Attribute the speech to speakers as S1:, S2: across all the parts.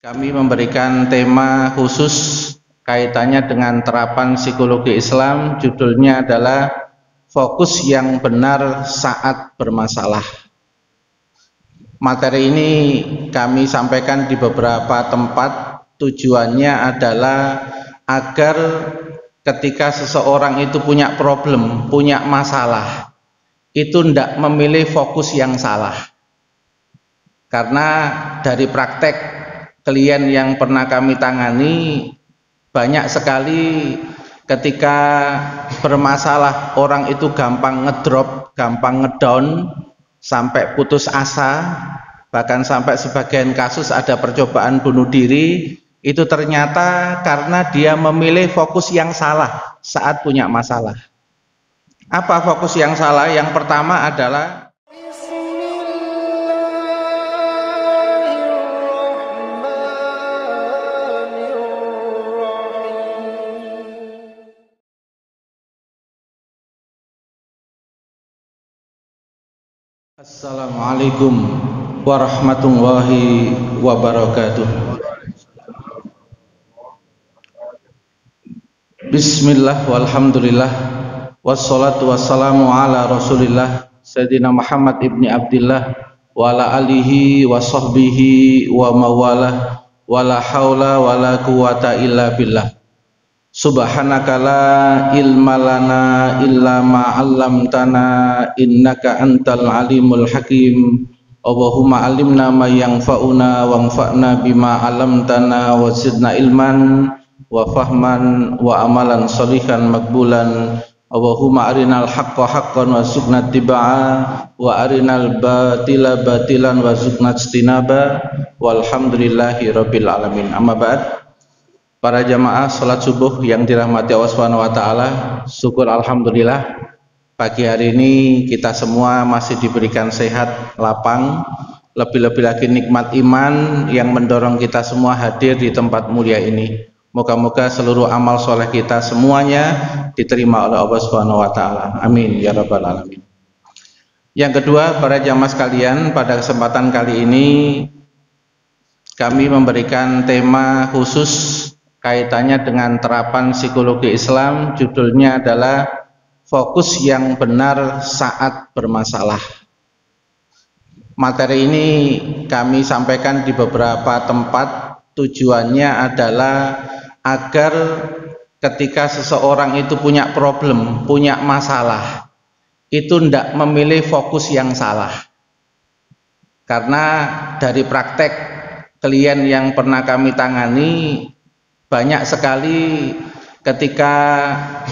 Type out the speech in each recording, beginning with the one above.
S1: Kami memberikan tema khusus kaitannya dengan terapan psikologi Islam. Judulnya adalah fokus yang benar saat bermasalah. Materi ini kami sampaikan di beberapa tempat. Tujuannya adalah agar ketika seseorang itu punya problem, punya masalah, itu tidak memilih fokus yang salah. Karena dari praktek klien yang pernah kami tangani, banyak sekali ketika bermasalah orang itu gampang ngedrop, gampang ngedown, sampai putus asa, bahkan sampai sebagian kasus ada percobaan bunuh diri. Itu ternyata karena dia memilih fokus yang salah saat punya masalah. Apa fokus yang salah? Yang pertama adalah Assalamualaikum warahmatullahi wabarakatuh. Bismillah walhamdulillah wassalatu wassalamu ala rasulillah Sayyidina Muhammad ibni Abdillah wa ala alihi wa sahbihi wa mawalah wa la hawla wa la quwata illa billah. Subhanaka la ilma lana illa ma 'allamtana innaka antal alimul hakim. Allahumma alimna ma yanfa'una wanfa'na bima 'allamtana wa zidna ilman wa fahman wa amalan sholihan makbulan. Allahumma arinal haqqa haqqan wa warzuqna ittiba'a wa arinal batila batilan wa warzuqna ijtinaba. Walhamdulillahi rabbil alamin. Amma ba'd. Para jamaah salat subuh yang dirahmati Allah Subhanahu wa taala, syukur alhamdulillah pagi hari ini kita semua masih diberikan sehat, lapang, lebih-lebih lagi nikmat iman yang mendorong kita semua hadir di tempat mulia ini. Moga-moga seluruh amal soleh kita semuanya diterima oleh Allah Subhanahu wa taala. Amin ya rabbal alamin. Yang kedua, para jamaah sekalian, pada kesempatan kali ini kami memberikan tema khusus kaitannya dengan terapan psikologi Islam. Judulnya adalah fokus yang benar saat bermasalah. Materi ini kami sampaikan di beberapa tempat. Tujuannya adalah agar ketika seseorang itu punya problem, punya masalah, itu tidak memilih fokus yang salah. Karena dari praktek klien yang pernah kami tangani, banyak sekali ketika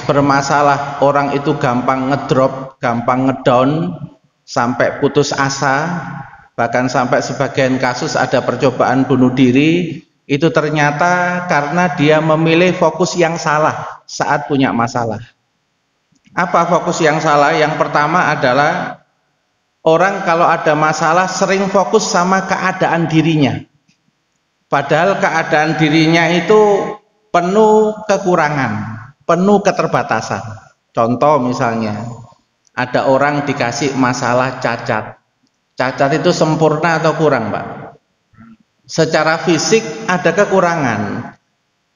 S1: bermasalah orang itu gampang ngedrop, gampang ngedown, sampai putus asa, bahkan sampai sebagian kasus ada percobaan bunuh diri. Itu ternyata karena dia memilih fokus yang salah saat punya masalah. Apa fokus yang salah? Yang pertama adalah orang kalau ada masalah sering fokus sama keadaan dirinya. Padahal keadaan dirinya itu penuh kekurangan, penuh keterbatasan. Contoh misalnya, ada orang dikasih masalah cacat. Cacat itu sempurna atau kurang, Pak? Secara fisik ada kekurangan.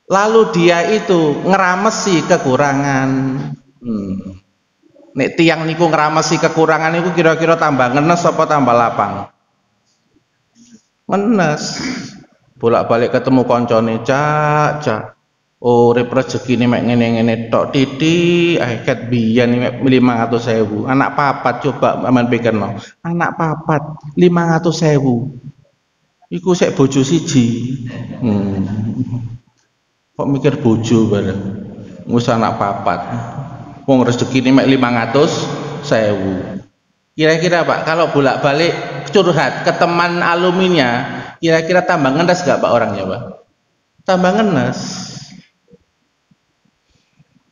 S1: Lalu dia itu ngeramesi kekurangan. Nek tiang niku ngeramesi kekurangan itu kira-kira tambah ngenes apa tambah lapang? Ngenes. Bolak-balik ketemu koncone, cak urip rezekine mek ngene-ngene tok titik ket biyen mek 500.000. Anak papat coba aman pikirno. Anak papat 500.000. Iku sik bojo siji. Kok mikir bojo bareng. Wis anak papat. Wong rezekine mek 500.000. Kira-kira Pak, kalau bolak-balik curhat ke teman alumninya, kira-kira tambah ngenes gak Pak orangnya Pak? Tambah ngenes.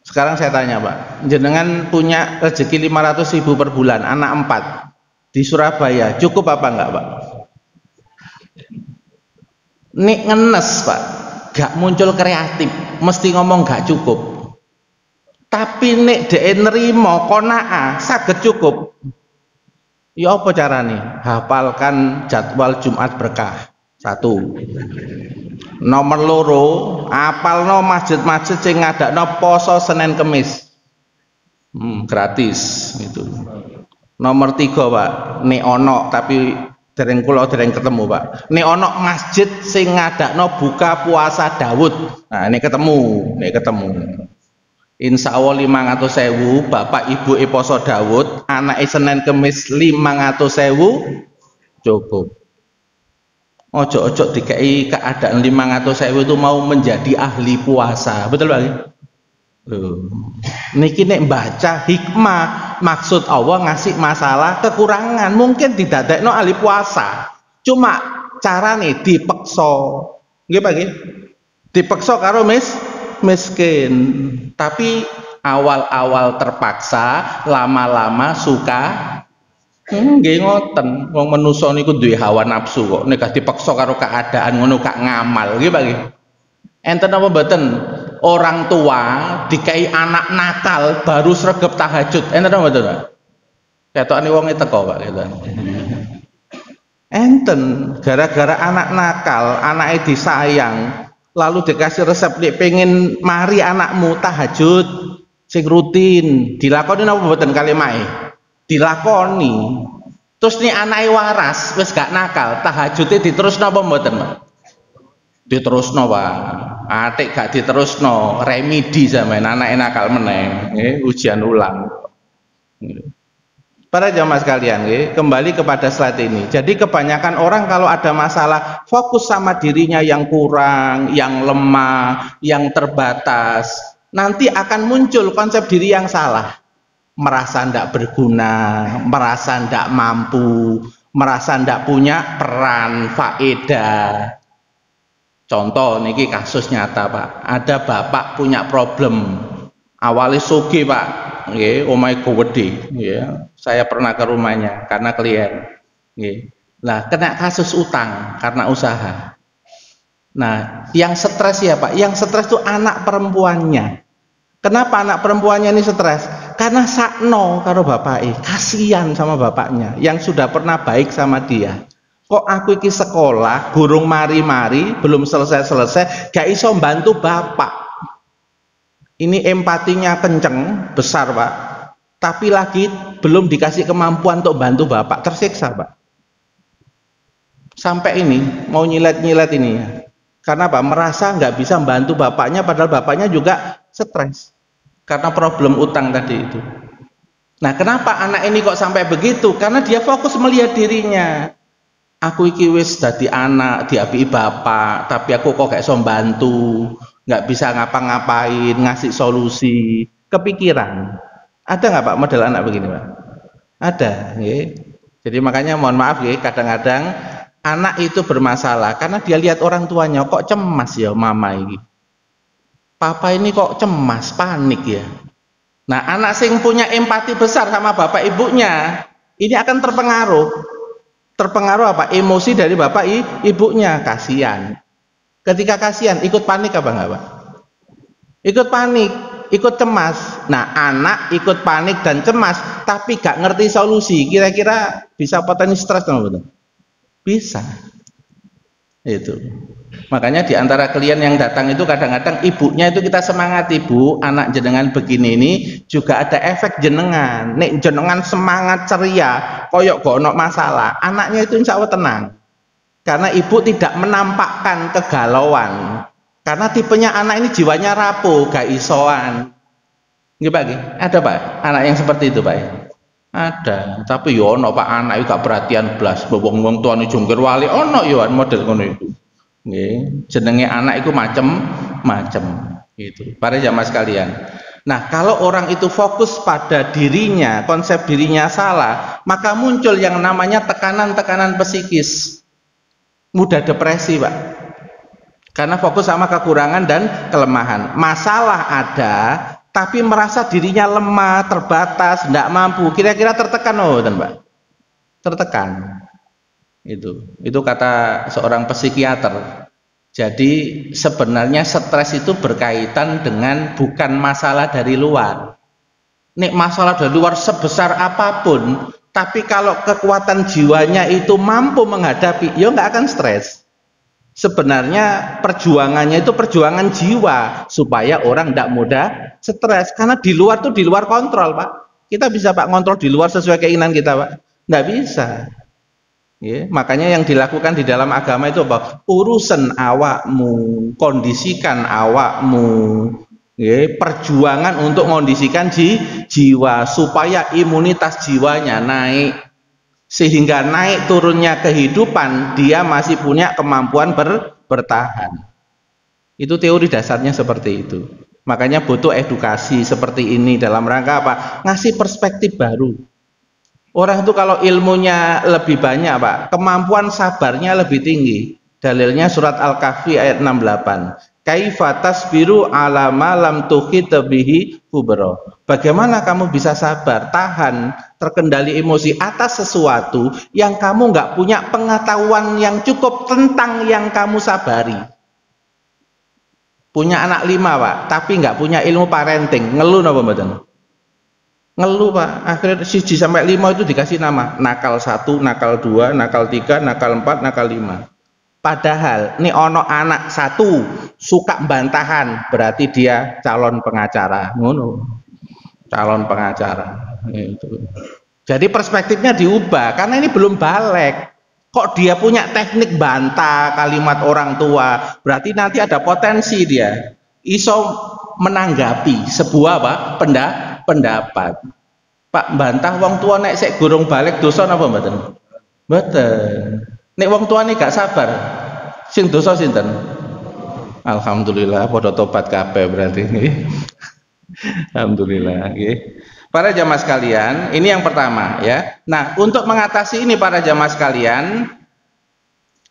S1: Sekarang saya tanya Pak, jenengan punya rezeki 500.000 per bulan, anak 4 di Surabaya, cukup apa enggak Pak? Nek ngenes Pak, gak muncul kreatif, mesti ngomong gak cukup. Tapi nek dhek nerima qanaah saged cukup. Ya apa carane? Hafalkan jadwal Jumat berkah. Satu. Nomor loro, apalno masjid-masjid sing ngadakno poso Senin Kemis. Gratis itu. Nomor 3, Pak, nek ono tapi dereng kula dereng ketemu, Pak. Nek ono masjid sing ngadakno buka puasa Daud. Nah, nek ketemu. Insya Allah 500.000, bapak ibu poso Daud, anak Senin Kemis 500.000 cukup. Ojo-ojo dikai keadaan 500.000 itu mau menjadi ahli puasa, betul Pak? Niki nek baca hikmah, maksud Allah ngasih masalah kekurangan, mungkin didadekno ahli puasa, cuma carane dipeksa, nggih Pak nggih? Dipeksa karo miskin, tapi awal-awal terpaksa, lama-lama suka. Nggih ngoten, wong manusa niku duwe hawa nafsu kok, nek dipaksa karo keadaan ngono gak ngamal, nggih Pak nggih. Enten apa mboten? Orang tua dikai anak nakal baru sregep tahajud. Enten apa mboten, Pak? Ketokane wong teko, Pak, gitu. Enten gara-gara anak nakal, anake disayang, lalu dikasih resep nek pengen mari anakmu tahajud sing rutin, dilakoni napa mboten kalimahe? Dilakoni. Terus nih anake waras wis gak nakal, tahajudnya diterusno apa mboten, Pak? Diterusno, Pak. Atik gak diterusno, remedi sampean anake nakal meneh, ujian ulang. Para jamaah sekalian, kembali kepada slide ini. Jadi kebanyakan orang kalau ada masalah fokus sama dirinya yang kurang, yang lemah, yang terbatas, nanti akan muncul konsep diri yang salah. Merasa tidak berguna, merasa tidak mampu, merasa tidak punya peran, faedah. Contoh niki kasus nyata, Pak. Ada bapak punya problem. Awalnya sugih, Pak. Nggih, omahe gede, ya. Saya pernah ke rumahnya karena klien. Nggih. Lah kena kasus utang karena usaha. Nah, yang stres ya, Pak. Yang stres itu anak perempuannya. Kenapa anak perempuannya ini stres? Karena sakno karo bapaknya, kasihan sama bapaknya yang sudah pernah baik sama dia. Kok aku iki sekolah, gurung mari-mari, belum selesai-selesai, gak iso bantu bapak. Ini empatinya kenceng, besar Pak. Tapi lagi belum dikasih kemampuan untuk bantu bapak, tersiksa Pak. Sampai ini, mau nyilet-nyilet ini ya. Karena Pak merasa nggak bisa membantu bapaknya, padahal bapaknya juga stres karena problem utang tadi itu. Nah, kenapa anak ini kok sampai begitu? Karena dia fokus melihat dirinya. Aku iki wis dadi anak, diapi bapak, tapi aku kok gak iso bantu, nggak bisa ngapa-ngapain, ngasih solusi, kepikiran. Ada nggak Pak model anak begini, Pak? Ada, ya. Jadi makanya mohon maaf ya, kadang-kadang anak itu bermasalah karena dia lihat orang tuanya kok cemas ya mama ini. Papa ini kok cemas, panik ya. Nah, anak sing punya empati besar sama bapak ibunya, ini akan terpengaruh. Terpengaruh apa? Emosi dari bapak ibunya, kasihan. Ketika kasihan, ikut panik apa enggak, Pak? Ikut panik, ikut cemas. Nah, anak ikut panik dan cemas, tapi gak ngerti solusi. Kira-kira bisa potensi stres atau betul? Bisa. Itu. Makanya di antara klien yang datang itu kadang-kadang ibunya itu kita semangat, ibu, anak jenengan begini ini juga ada efek jenengan. Nek jenengan semangat ceria, koyok gak ono masalah, anaknya itu insya Allah tenang. Karena ibu tidak menampakkan kegalauan. Karena tipenya anak ini jiwanya rapuh, gak isoan. Nggih Pak, ada Pak, anak yang seperti itu Pak. Ada, tapi yo ono Pak anak itu gak perhatian blas, wong tuane jungkir wali ono yo model ngono itu. Nggih, jenenge anak itu macem-macem gitu. Para jamaah sekalian. Nah, kalau orang itu fokus pada dirinya, konsep dirinya salah, maka muncul yang namanya tekanan-tekanan psikis. Mudah depresi, Pak. Karena fokus sama kekurangan dan kelemahan. Masalah ada, tapi merasa dirinya lemah, terbatas, tidak mampu. Kira-kira tertekan, oh, Pak? Tertekan. Itu kata seorang psikiater. Jadi sebenarnya stres itu berkaitan dengan bukan masalah dari luar. Nek masalah dari luar sebesar apapun, tapi kalau kekuatan jiwanya itu mampu menghadapi, ya nggak akan stres. Sebenarnya perjuangannya itu perjuangan jiwa supaya orang tidak mudah stres, karena di luar tuh di luar kontrol, Pak. Kita bisa Pak kontrol di luar sesuai keinginan kita, Pak? Nggak bisa. Ya, makanya yang dilakukan di dalam agama itu apa? Urusan awakmu, kondisikan awakmu, ya, perjuangan untuk mengondisikan jiwa supaya imunitas jiwanya naik, sehingga naik turunnya kehidupan dia masih punya kemampuan bertahan. Itu teori dasarnya seperti itu. Makanya butuh edukasi seperti ini dalam rangka apa? Ngasih perspektif baru. Orang itu kalau ilmunya lebih banyak, Pak, kemampuan sabarnya lebih tinggi. Dalilnya surat Al-Kahfi ayat 68. Kaifa tasbiru ala ma lam tuhit bihi khubra. Bagaimana kamu bisa sabar, tahan, terkendali emosi atas sesuatu yang kamu nggak punya pengetahuan yang cukup tentang yang kamu sabari. Punya anak 5, Pak, tapi nggak punya ilmu parenting, ngeluh napa mboten? Ngeluh, Pak. Akhirnya 1 sampai 5 itu dikasih nama nakal 1, nakal 2, nakal 3, nakal 4, nakal 5. Padahal ini ono anak 1 suka bantahan, berarti dia calon pengacara, ngono. Calon pengacara itu. Jadi perspektifnya diubah karena ini belum balik. Kok dia punya teknik bantah kalimat orang tua, berarti nanti ada potensi dia iso menanggapi sebuah apa? Pendapat. Pak, bantah wong tua nek sik gurung balik dosa napa mboten? Mboten. Nek wong tua nih gak sabar, sing dosa sinten? Alhamdulillah padha tobat kabeh berarti nggih. Alhamdulillah nggih. Para jamaah sekalian, ini yang pertama ya. Nah, untuk mengatasi ini para jamaah sekalian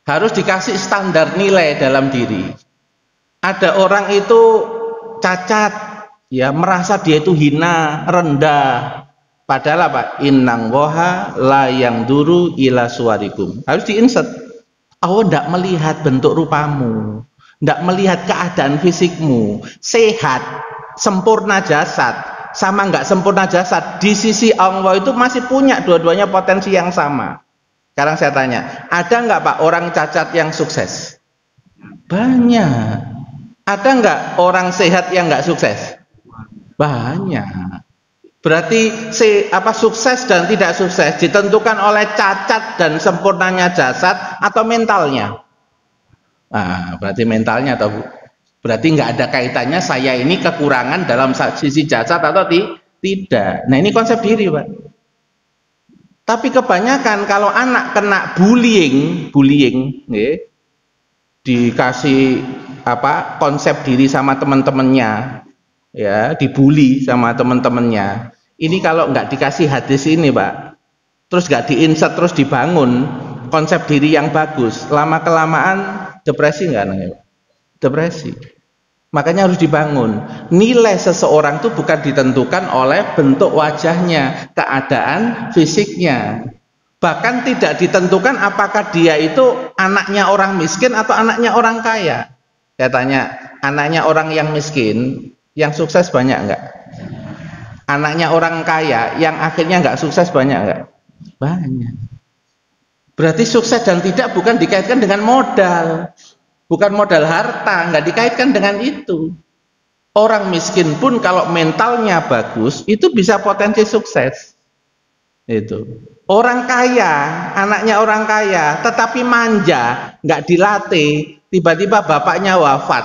S1: harus dikasih standar nilai dalam diri. Ada orang itu cacat, ya, merasa dia itu hina, rendah. Padahal apa? Innang woha la yang duru ila suwarikum. Harus diinsert. Allah tidak melihat bentuk rupamu, tidak melihat keadaan fisikmu. Sehat, sempurna jasad, sama nggak sempurna jasad di sisi Allah itu masih punya dua-duanya potensi yang sama. Sekarang saya tanya, ada nggak Pak orang cacat yang sukses? Banyak. Ada nggak orang sehat yang nggak sukses? Banyak. Berarti sukses dan tidak sukses ditentukan oleh cacat dan sempurnanya jasad atau mentalnya? Nah, berarti mentalnya atau berarti nggak ada kaitannya saya ini kekurangan dalam sisi jasad atau tidak. Nah, ini konsep diri, Pak. Tapi kebanyakan kalau anak kena bullying, dikasih konsep diri sama teman-temannya, ya, dibully sama teman-temannya. Ini kalau nggak dikasih hadis ini, Pak, terus nggak diinsert, terus dibangun konsep diri yang bagus, lama kelamaan depresi nggak anaknya, Pak? Depresi. Makanya harus dibangun. Nilai seseorang itu bukan ditentukan oleh bentuk wajahnya, keadaan fisiknya. Bahkan tidak ditentukan apakah dia itu anaknya orang miskin atau anaknya orang kaya. Saya tanya, anaknya orang yang miskin yang sukses banyak enggak? Anaknya orang kaya yang akhirnya enggak sukses banyak enggak? Banyak. Berarti sukses dan tidak bukan dikaitkan dengan modal, bukan modal harta, enggak dikaitkan dengan itu. Orang miskin pun kalau mentalnya bagus itu bisa potensi sukses. Itu. Orang kaya, anaknya orang kaya tetapi manja, enggak dilatih, tiba-tiba bapaknya wafat.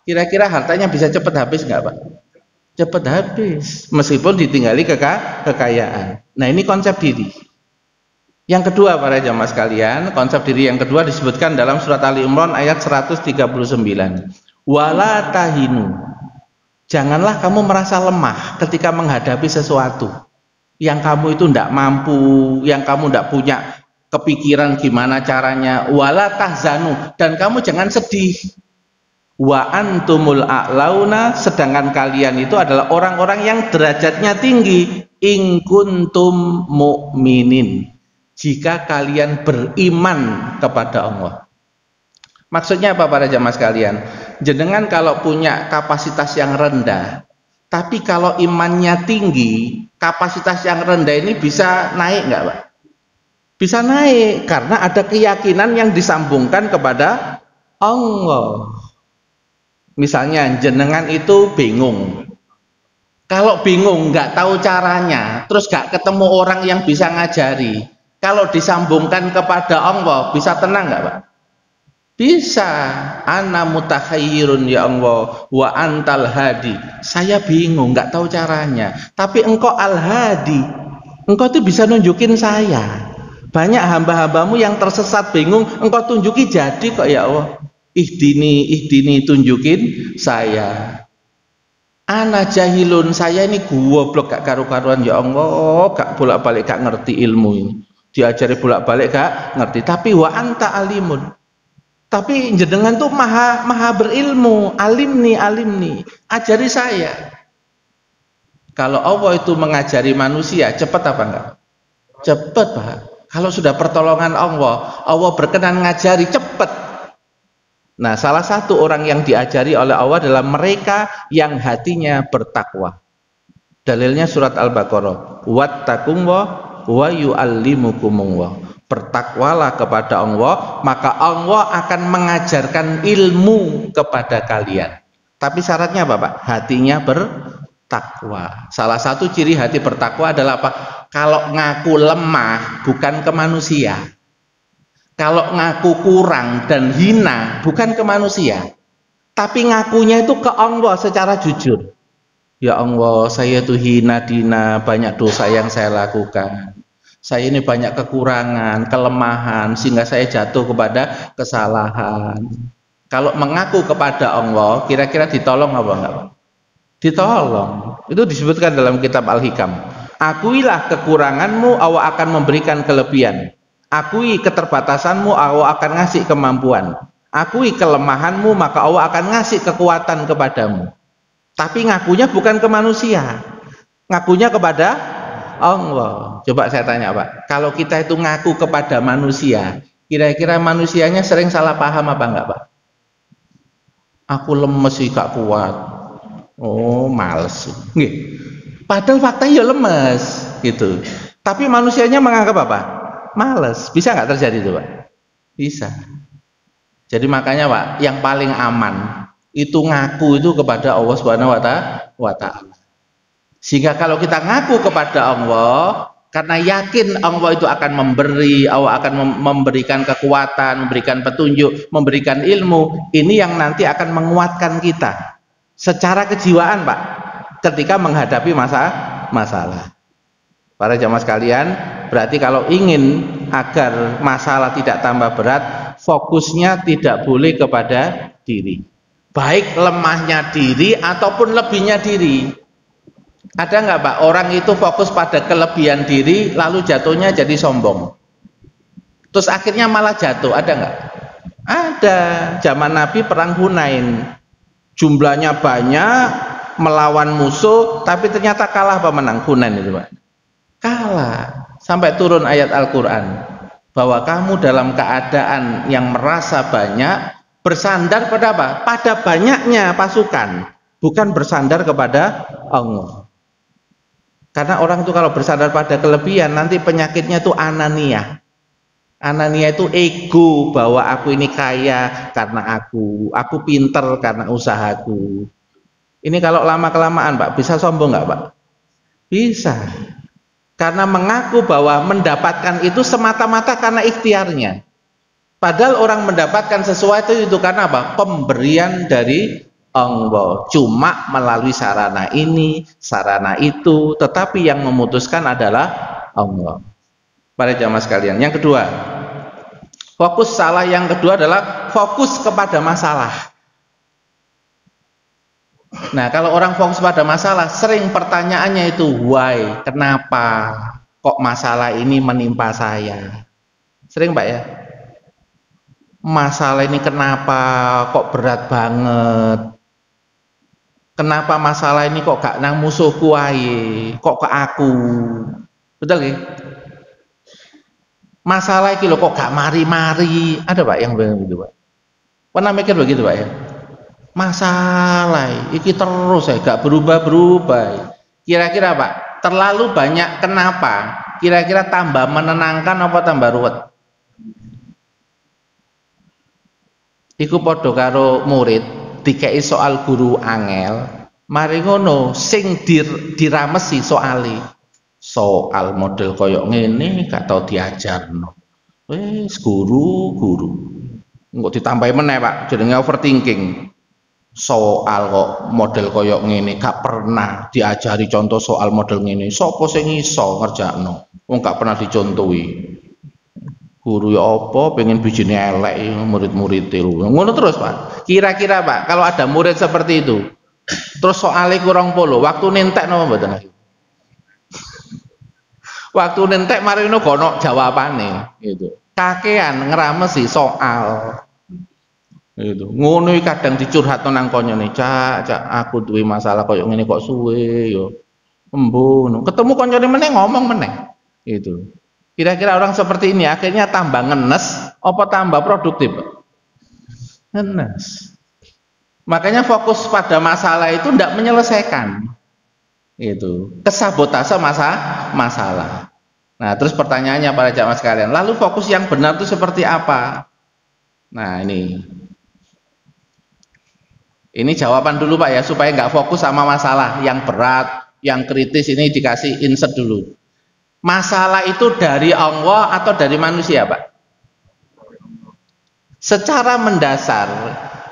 S1: Kira-kira hartanya bisa cepat habis nggak, Pak? Cepat habis, meskipun ditinggali kekayaan. Nah, ini konsep diri. Yang kedua, para jamaah sekalian, konsep diri yang kedua disebutkan dalam surat Ali Imran ayat 139. Wala tahinu. Janganlah kamu merasa lemah ketika menghadapi sesuatu yang kamu itu tidak mampu, yang kamu tidak punya kepikiran gimana caranya. Wala tahzanu, dan kamu jangan sedih. Wa antumul a'launa, sedangkan kalian itu adalah orang-orang yang derajatnya tinggi. In kuntum mu'minin, jika kalian beriman kepada Allah. Maksudnya apa para jamaah sekalian? Jenengan kalau punya kapasitas yang rendah, tapi kalau imannya tinggi, kapasitas yang rendah ini bisa naik nggak, Pak? Bisa naik karena ada keyakinan yang disambungkan kepada Allah. Misalnya jenengan itu bingung. Kalau bingung nggak tahu caranya, terus nggak ketemu orang yang bisa ngajari, kalau disambungkan kepada Allah bisa tenang nggak Pak? Bisa. Ana mutakhayyirun ya Allah wa antal hadi. Saya bingung nggak tahu caranya, tapi engkau al-hadi, engkau tuh bisa nunjukin saya. Banyak hamba-hambamu yang tersesat bingung, engkau tunjuki jadi kok ya Allah. Ihdini tunjukin saya. Ana jahilun, saya ini goblok gak karu-karuan ya Allah, gak bolak-balik gak ngerti ilmu ini. Diajari bolak-balik gak ngerti, tapi wa anta alimun. Tapi jenengan tuh maha berilmu, alimni, ajari saya. Kalau Allah itu mengajari manusia, cepat apa enggak? Cepat Pak. Kalau sudah pertolongan Allah, Allah berkenan ngajari, cepat. Nah, salah satu orang yang diajari oleh Allah adalah mereka yang hatinya bertakwa. Dalilnya surat Al-Baqarah. Wattaqullah wa yu'allimukumullah. Bertakwalah kepada Allah, maka Allah akan mengajarkan ilmu kepada kalian. Tapi syaratnya apa, Pak? Hatinya bertakwa. Salah satu ciri hati bertakwa adalah apa? Kalau ngaku lemah bukan ke manusia. Kalau ngaku kurang dan hina bukan ke manusia, tapi ngakunya itu ke Allah secara jujur. Ya Allah, saya itu hina dina, banyak dosa yang saya lakukan. Saya ini banyak kekurangan, kelemahan, sehingga saya jatuh kepada kesalahan. Kalau mengaku kepada Allah, kira-kira ditolong apa enggak? Ditolong. Itu disebutkan dalam kitab Al-Hikam. Akuilah kekuranganmu, Allah akan memberikan kelebihan. Akui keterbatasanmu, Allah akan ngasih kemampuan. Akui kelemahanmu, maka Allah akan ngasih kekuatan kepadamu. Tapi ngakunya bukan ke manusia, ngakunya kepada Allah. Coba saya tanya Pak, kalau kita itu ngaku kepada manusia, kira-kira manusianya sering salah paham apa enggak Pak? Aku lemes sih, gak kuat. Oh, males. Padahal faktanya ya lemes gitu. Tapi manusianya menganggap apa? Males. Bisa nggak terjadi itu Pak? Bisa. Jadi makanya Pak, yang paling aman itu ngaku itu kepada Allah Subhanahu wa Ta'ala. Sehingga kalau kita ngaku kepada Allah, karena yakin Allah itu akan memberi, Allah akan memberikan kekuatan, memberikan petunjuk, memberikan ilmu, ini yang nanti akan menguatkan kita secara kejiwaan Pak, ketika menghadapi masalah. Para jamaah sekalian, berarti kalau ingin agar masalah tidak tambah berat, fokusnya tidak boleh kepada diri, baik lemahnya diri ataupun lebihnya diri. Ada nggak Pak orang itu fokus pada kelebihan diri lalu jatuhnya jadi sombong, terus akhirnya malah jatuh? Ada nggak? Ada. Zaman Nabi perang Hunain, jumlahnya banyak, melawan musuh, tapi ternyata kalah apa menang? Hunain itu Pak, kalah. Sampai turun ayat Al-Quran bahwa kamu dalam keadaan yang merasa banyak, bersandar pada apa? Pada banyaknya pasukan, bukan bersandar kepada Allah. Karena orang itu kalau bersandar pada kelebihan, nanti penyakitnya itu anania. Anania itu ego, bahwa aku ini kaya karena aku pinter karena usahaku. Ini kalau lama-kelamaan Pak, bisa sombong nggak Pak? Bisa. Karena mengaku bahwa mendapatkan itu semata-mata karena ikhtiarnya. Padahal orang mendapatkan sesuatu itu karena apa? Pemberian dari Allah. Cuma melalui sarana ini, sarana itu, tetapi yang memutuskan adalah Allah. Para jamaah sekalian, yang kedua, fokus salah yang kedua adalah fokus kepada masalah. Nah, kalau orang fokus pada masalah, sering pertanyaannya itu why, kenapa kok masalah ini menimpa saya? Sering Pak ya? Masalah ini kenapa kok berat banget? Kenapa masalah ini kok gak nang musuhku ae, kok ke aku? Betul nggih? Masalah iki lho kok gak mari-mari. Ada Pak yang begitu Pak? Pernah mikir begitu Pak ya? Masalah iki terus ya gak berubah-berubah. Kira-kira Pak, terlalu banyak kenapa? Kira-kira tambah menenangkan apa tambah ruwet? iku padha karo murid dikei soal guru angel, mari ngono sing diramesi soal model koyok ngene gak tau diajarno. Wis guru engko ditambahi meneh Pak, jenenge overthinking. Soal kok model koyok ngene gak pernah diajari contoh soal model ngene. Sopo sing iso ngerjakno? Wong gak pernah dicontohi. Guru ya apa pengen bijine elek murid-murid lho. Ngono terus Pak. Kira-kira Pak, kalau ada murid seperti itu, terus soalnya kurang polo, waktu nentek napa mboten? Waktu nentek mari ngono gono jawabane gitu. Kakean ngramesi soal. Gitu. Ngono kadang dicurhatno nang konyone, cak aku duwe masalah koyo ngene kok suwe yo. Embo, ketemu konyone meneh ngomong meneh. Gitu. Kira-kira orang seperti ini akhirnya tambah ngenes apa tambah produktif? Ngenes. Makanya fokus pada masalah itu tidak menyelesaikan. Itu kesabotase masalah. Nah, terus pertanyaannya para jamaah sekalian, lalu fokus yang benar itu seperti apa? Nah, ini jawaban dulu Pak ya, supaya nggak fokus sama masalah yang berat, yang kritis. Ini dikasih insert dulu. Masalah itu dari Allah atau dari manusia Pak? Secara mendasar,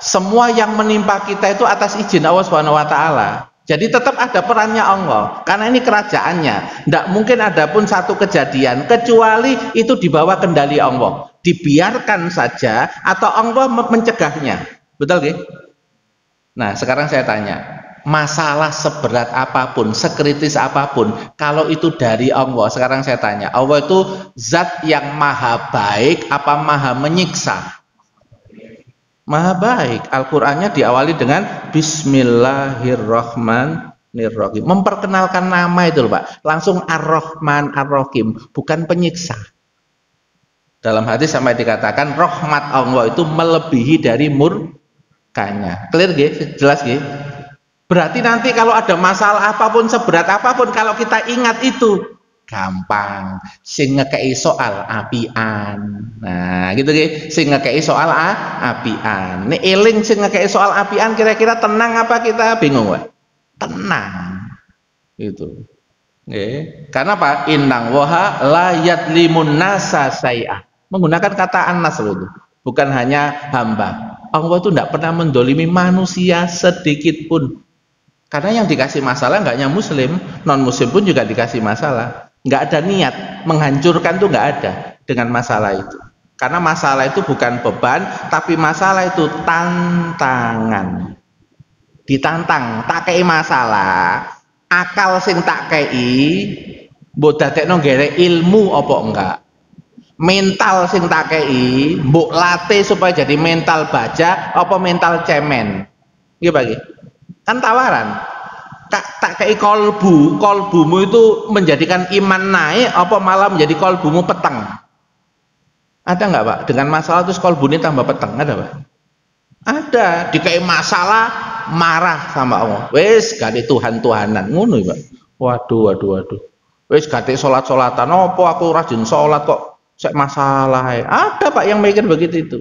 S1: semua yang menimpa kita itu atas izin Allah Subhanahu wa Ta'ala. Jadi tetap ada perannya Allah, karena ini kerajaannya. Tidak mungkin ada pun satu kejadian kecuali itu di bawah kendali Allah. Dibiarkan saja atau Allah mencegahnya. Betul nggih? Nah, sekarang saya tanya, masalah seberat apapun, sekritis apapun, kalau itu dari Allah, sekarang saya tanya, Allah itu zat yang maha baik apa maha menyiksa? Maha baik. Al-Qur'annya diawali dengan Bismillahirrahmanirrahim. Memperkenalkan nama itu loh Pak. Langsung Ar-Rahman Ar-Rahim, bukan penyiksa. Dalam hadis sampai dikatakan rahmat Allah itu melebihi dari murkanya. Clear nggih? Jelas nggih? Berarti nanti kalau ada masalah apapun, seberat apapun, kalau kita ingat itu gampang. Sing ngekei soal apian. Nah, gitu nggih. Sing ngekei soal apian. Nek eling sing ngekei soal apian, kira-kira tenang apa kita bingung, Pak? Tenang. Itu. Nggih. Karena apa? Innang waha la yadlimun nasa say'a. Menggunakan kata annas loh itu. Bukan hanya hamba. Allah itu tidak pernah mendolimi manusia sedikit pun. Karena yang dikasih masalah nggak hanya muslim, non muslim pun juga dikasih masalah. Nggak ada niat menghancurkan, tuh nggak ada dengan masalah itu. Karena masalah itu bukan beban, tapi masalah itu tantangan. Ditantang, tak kei masalah, akal sing tak kei, mbok dadekno nggere ilmu apa enggak? Mental sing tak kei, mbok latih supaya jadi mental baja apa mental cemen? Nggih Pak nggih. Kan tawaran. Tak kei kolbumu itu menjadikan iman naik apa malah menjadi kolbumu peteng? Ada nggak Pak? Dengan masalah terus kolbunya tambah peteng, ada Pak? Ada. Dikei masalah marah sama Allah. Wes gak Tuhan-Tuhanan ngono Pak. Waduh. Wes gak salat-salatan. Apa aku rajin salat kok sek masalah? Ada Pak yang mikir begitu itu.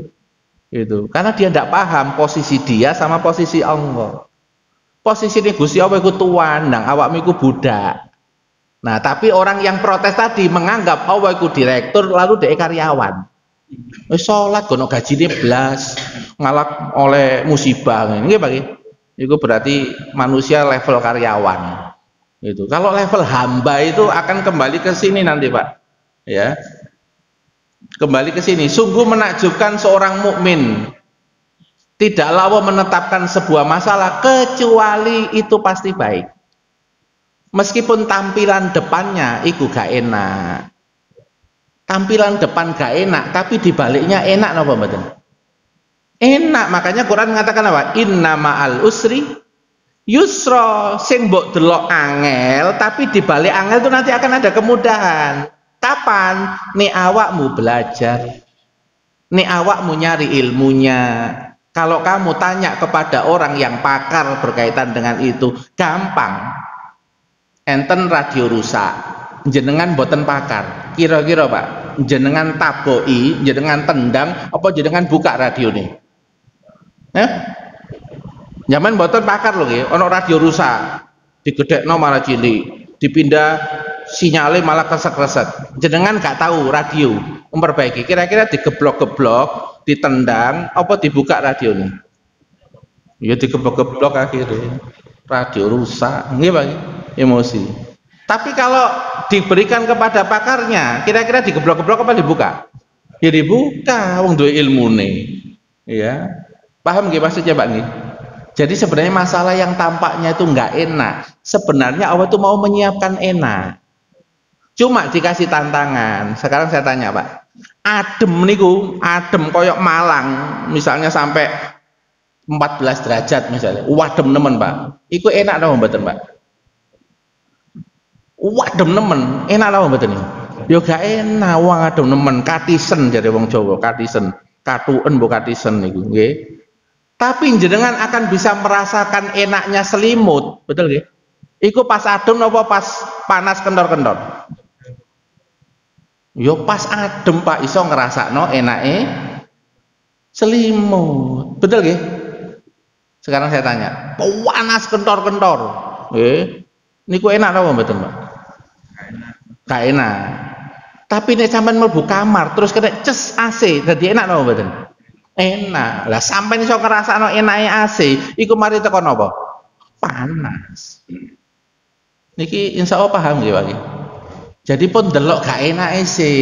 S1: Itu. Karena dia tidak paham posisi dia sama posisi Allah. Posisi ini Gusti Allah iku tuan, nang awakmu iku budak. Nah, tapi orang yang protes tadi menganggap Allah iku direktur lalu dia karyawan. Wis salat gono gajine blas, ngalak oleh musibah ngene nggih Pak nggih. Iku berarti manusia level karyawan. Gitu. Kalau level hamba itu akan kembali ke sini nanti Pak. Ya. Kembali ke sini. Sungguh menakjubkan seorang mukmin. Tidaklah Allah menetapkan sebuah masalah kecuali itu pasti baik. Meskipun tampilan depannya itu gak enak. Tampilan depan gak enak, tapi dibaliknya enak napa mboten? Enak, makanya Quran mengatakan apa? Inna ma'al usri yusra. Sing mbok delok angel, tapi dibalik angel itu nanti akan ada kemudahan. Kapan? Nih awakmu belajar. Nih awakmu nyari ilmunya. Kalau kamu tanya kepada orang yang pakar berkaitan dengan itu, gampang. Enten radio rusak, jenengan boten pakar. Kira-kira Pak, jenengan taboi, jenengan tendang, apa jenengan buka radio nih? Eh? Zaman mboten pakar lho nggih, ana radio rusak, digedhekno malah cilik, dipindah sinyalnya malah kresek-kresek. Jenengan gak tahu radio memperbaiki. Kira-kira digeblok-geblok, ditendang, apa dibuka radionya? Ya digeblok-geblok akhirnya. Radio rusak, nggih Pak, emosi. Tapi kalau diberikan kepada pakarnya, kira-kira digeblok-geblok apa dibuka? Ya dibuka, wong duwe ilmune. Ya. Paham nggih maksudnya Pak nggih? Jadi sebenarnya masalah yang tampaknya itu nggak enak, sebenarnya Allah itu mau menyiapkan enak. Cuma dikasih tantangan. Sekarang saya tanya Pak, adem niku, adem koyok Malang, misalnya sampai 14 derajat misalnya, wadem nemen Pak. Iku enak napa mboten Pak? Wadem nemen, enak napa mboten niku? Ya gak enak, wong adem nemen, katisen jare wong Jawa, katisen. Katuen mbok katisen niku, nggih. Tapi jenengan akan bisa merasakan enaknya selimut, betul nggih? Iku pas adem apa pas panas kendor-kendor? Yo pas adem Pak, iso ngerasakno enake selimut, betul nggih? Sekarang saya tanya, panas kendor-kendor, nggih, niku enak apa mboten Pak? Gak enak. Tapi nek sampean mlebu kamar terus kena ces AC, dadi enak apa mboten? Enak. Lah sampean iso ngrasakno enake AC, iku mari teko napa? Panas. Niki insya Allah paham nggih Pak? Jadi pun delok gak enake sih.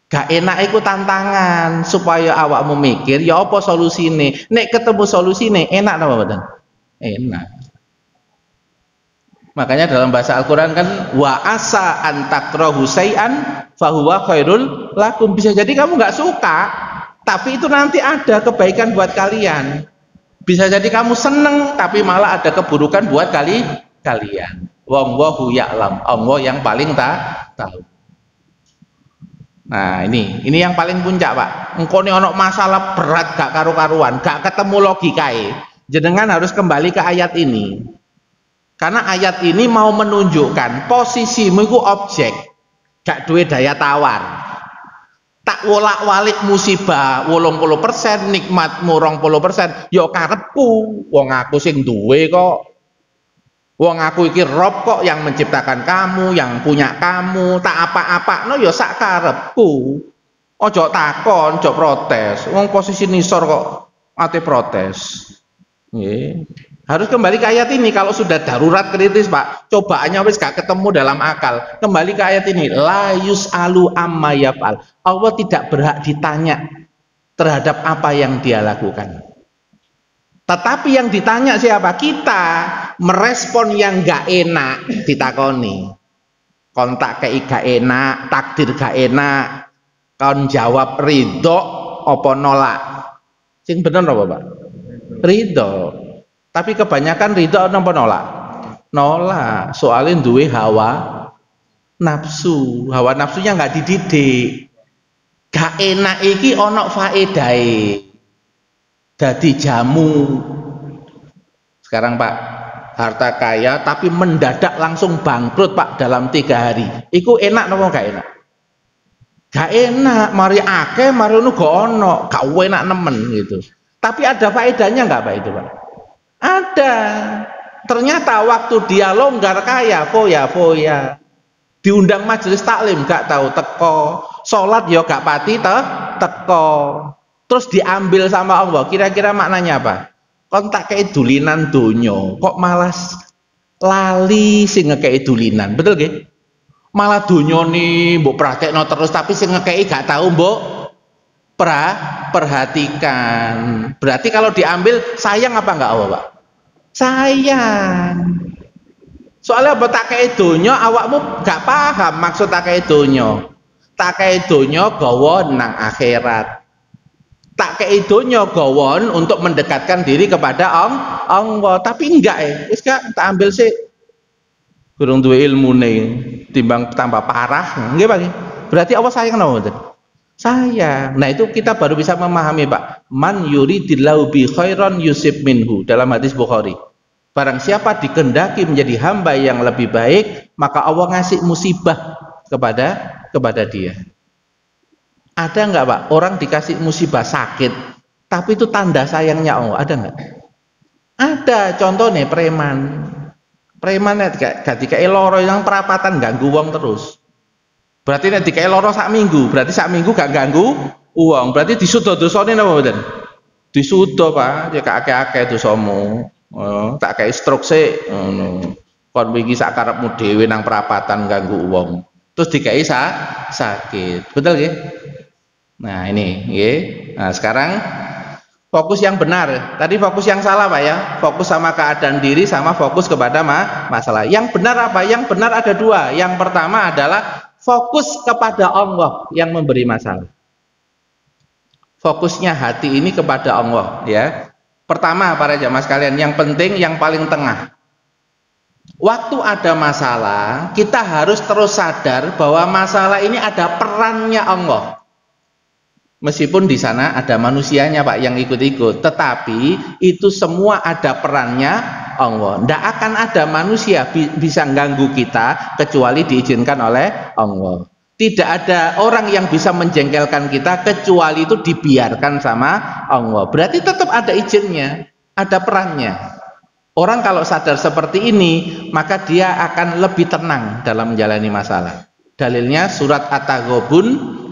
S1: Gak enak iku tantangan supaya awakmu mikir ya apa solusine. Nek ketemu solusine enak apa mboten? Enak. Makanya dalam bahasa Al-Qur'an kan wa asa an takrahu syai'an fahuwa khairul lakum. Bisa jadi kamu nggak suka, tapi itu nanti ada kebaikan buat kalian. Bisa jadi kamu seneng tapi malah ada keburukan buat kalian. Wallahu ya'lam. Allah yang paling tahu. Nah, ini yang paling puncak, Pak. Engko nek ana masalah berat gak karu-karuan, gak ketemu logikae. Jenengan harus kembali ke ayat ini. Karena ayat ini mau menunjukkan posisimu itu objek, gak duwe daya tawar. Tak wolak-walik musibah 80%, nikmatmu 20%, ya karepku. Wong aku sing duwe kok. Wong aku iki Rob kok yang menciptakan kamu, yang punya kamu, tak apa-apa no ya sak karepku. Ojo takon, ojo protes. Wong posisi nisor kok ate protes. Nggih. Harus kembali ke ayat ini. Kalau sudah darurat kritis Pak, cobaannya wis gak ketemu dalam akal, kembali ke ayat ini. La yus'alu amma yaf'al. Allah tidak berhak ditanya terhadap apa yang dia lakukan. Tetapi yang ditanya siapa? Kita merespon yang gak enak ditakoni. Kontak kei gak enak, takdir gak enak, kon jawab ridho apa nolak? Sing bener apa Pak? Ridho. Tapi kebanyakan ridho apa nolak? Nolak. Soalnya duwe hawa nafsu. Hawa nafsunya nggak dididik. Gak enak iki ono faedahe. Dadi jamu. Sekarang Pak, harta kaya tapi mendadak langsung bangkrut Pak dalam 3 hari. Iku enak napa gak enak? Gak enak. Mari akeh, mari ono gak ono. Gak enak nemen gitu. Tapi ada faedahnya nggak Pak itu Pak? Ada. Ternyata waktu dia longgar kaya, foya-foya. Diundang majelis taklim gak tahu teko. Salat ya gak pati teko. Terus diambil sama Allah. Kira-kira maknanya apa? Kon tak kei dulinan donyo, kok malas lali sing ngekei dulinan. Betul nggih? Malah donyane mbok praktekno terus tapi sing ngekei gak tahu mbok perhatikan. Berarti kalau diambil sayang apa enggak Allah, Pak? Sayang. Soalnya apa tak kei donya awakmu gak paham maksud tak kei donya. Tak kei donya gawa nang akhirat. Tak kei donya gawon untuk mendekatkan diri kepada Allah. Tapi enggak wis gak tak ambil sih. Kurang duwe ilmune timbang tambah parah. Nggih Pak. Berarti Allah sayang napa mboten? Sayang. Nah itu kita baru bisa memahami Pak. Man yuridillahu bi khairan yusib minhu dalam hadis Bukhari. Barang siapa dikehendaki menjadi hamba yang lebih baik, maka Allah ngasih musibah kepada dia. Ada enggak Pak orang dikasih musibah sakit tapi itu tanda sayangnya Allah. Ada nggak? Ada. Contohnya preman. Preman gak dikai loro yang perapatan ganggu uang terus. Berarti nek dikai loro sak minggu, berarti sak minggu gak ganggu uang. Berarti disudo dosane napa mboten? Disudo, Pak. Ya gak akeh-akeh dosamu. Oh, tak kei stroke sik ngono. Kon wingi sak karepmu dhewe nang perapatan ganggu uang. Terus dikai sakit. Betul nggih? Nah, ini nggih. Nah, sekarang fokus yang benar. Tadi fokus yang salah, Pak ya. Fokus sama keadaan diri sama fokus kepada masalah. Yang benar apa? Yang benar ada dua. Yang pertama adalah fokus kepada Allah yang memberi masalah. Fokusnya hati ini kepada Allah, ya. Pertama, para jamaah sekalian, yang penting yang paling tengah. Waktu ada masalah, kita harus terus sadar bahwa masalah ini ada perannya Allah. Meskipun di sana ada manusianya, Pak, yang ikut-ikut, tetapi itu semua ada perannya Allah. Tidak akan ada manusia bisa ganggu kita kecuali diizinkan oleh Allah. Tidak ada orang yang bisa menjengkelkan kita kecuali itu dibiarkan sama Allah. Berarti tetap ada izinnya, ada perannya. Orang kalau sadar seperti ini, maka dia akan lebih tenang dalam menjalani masalah. Dalilnya surat At-Taghabun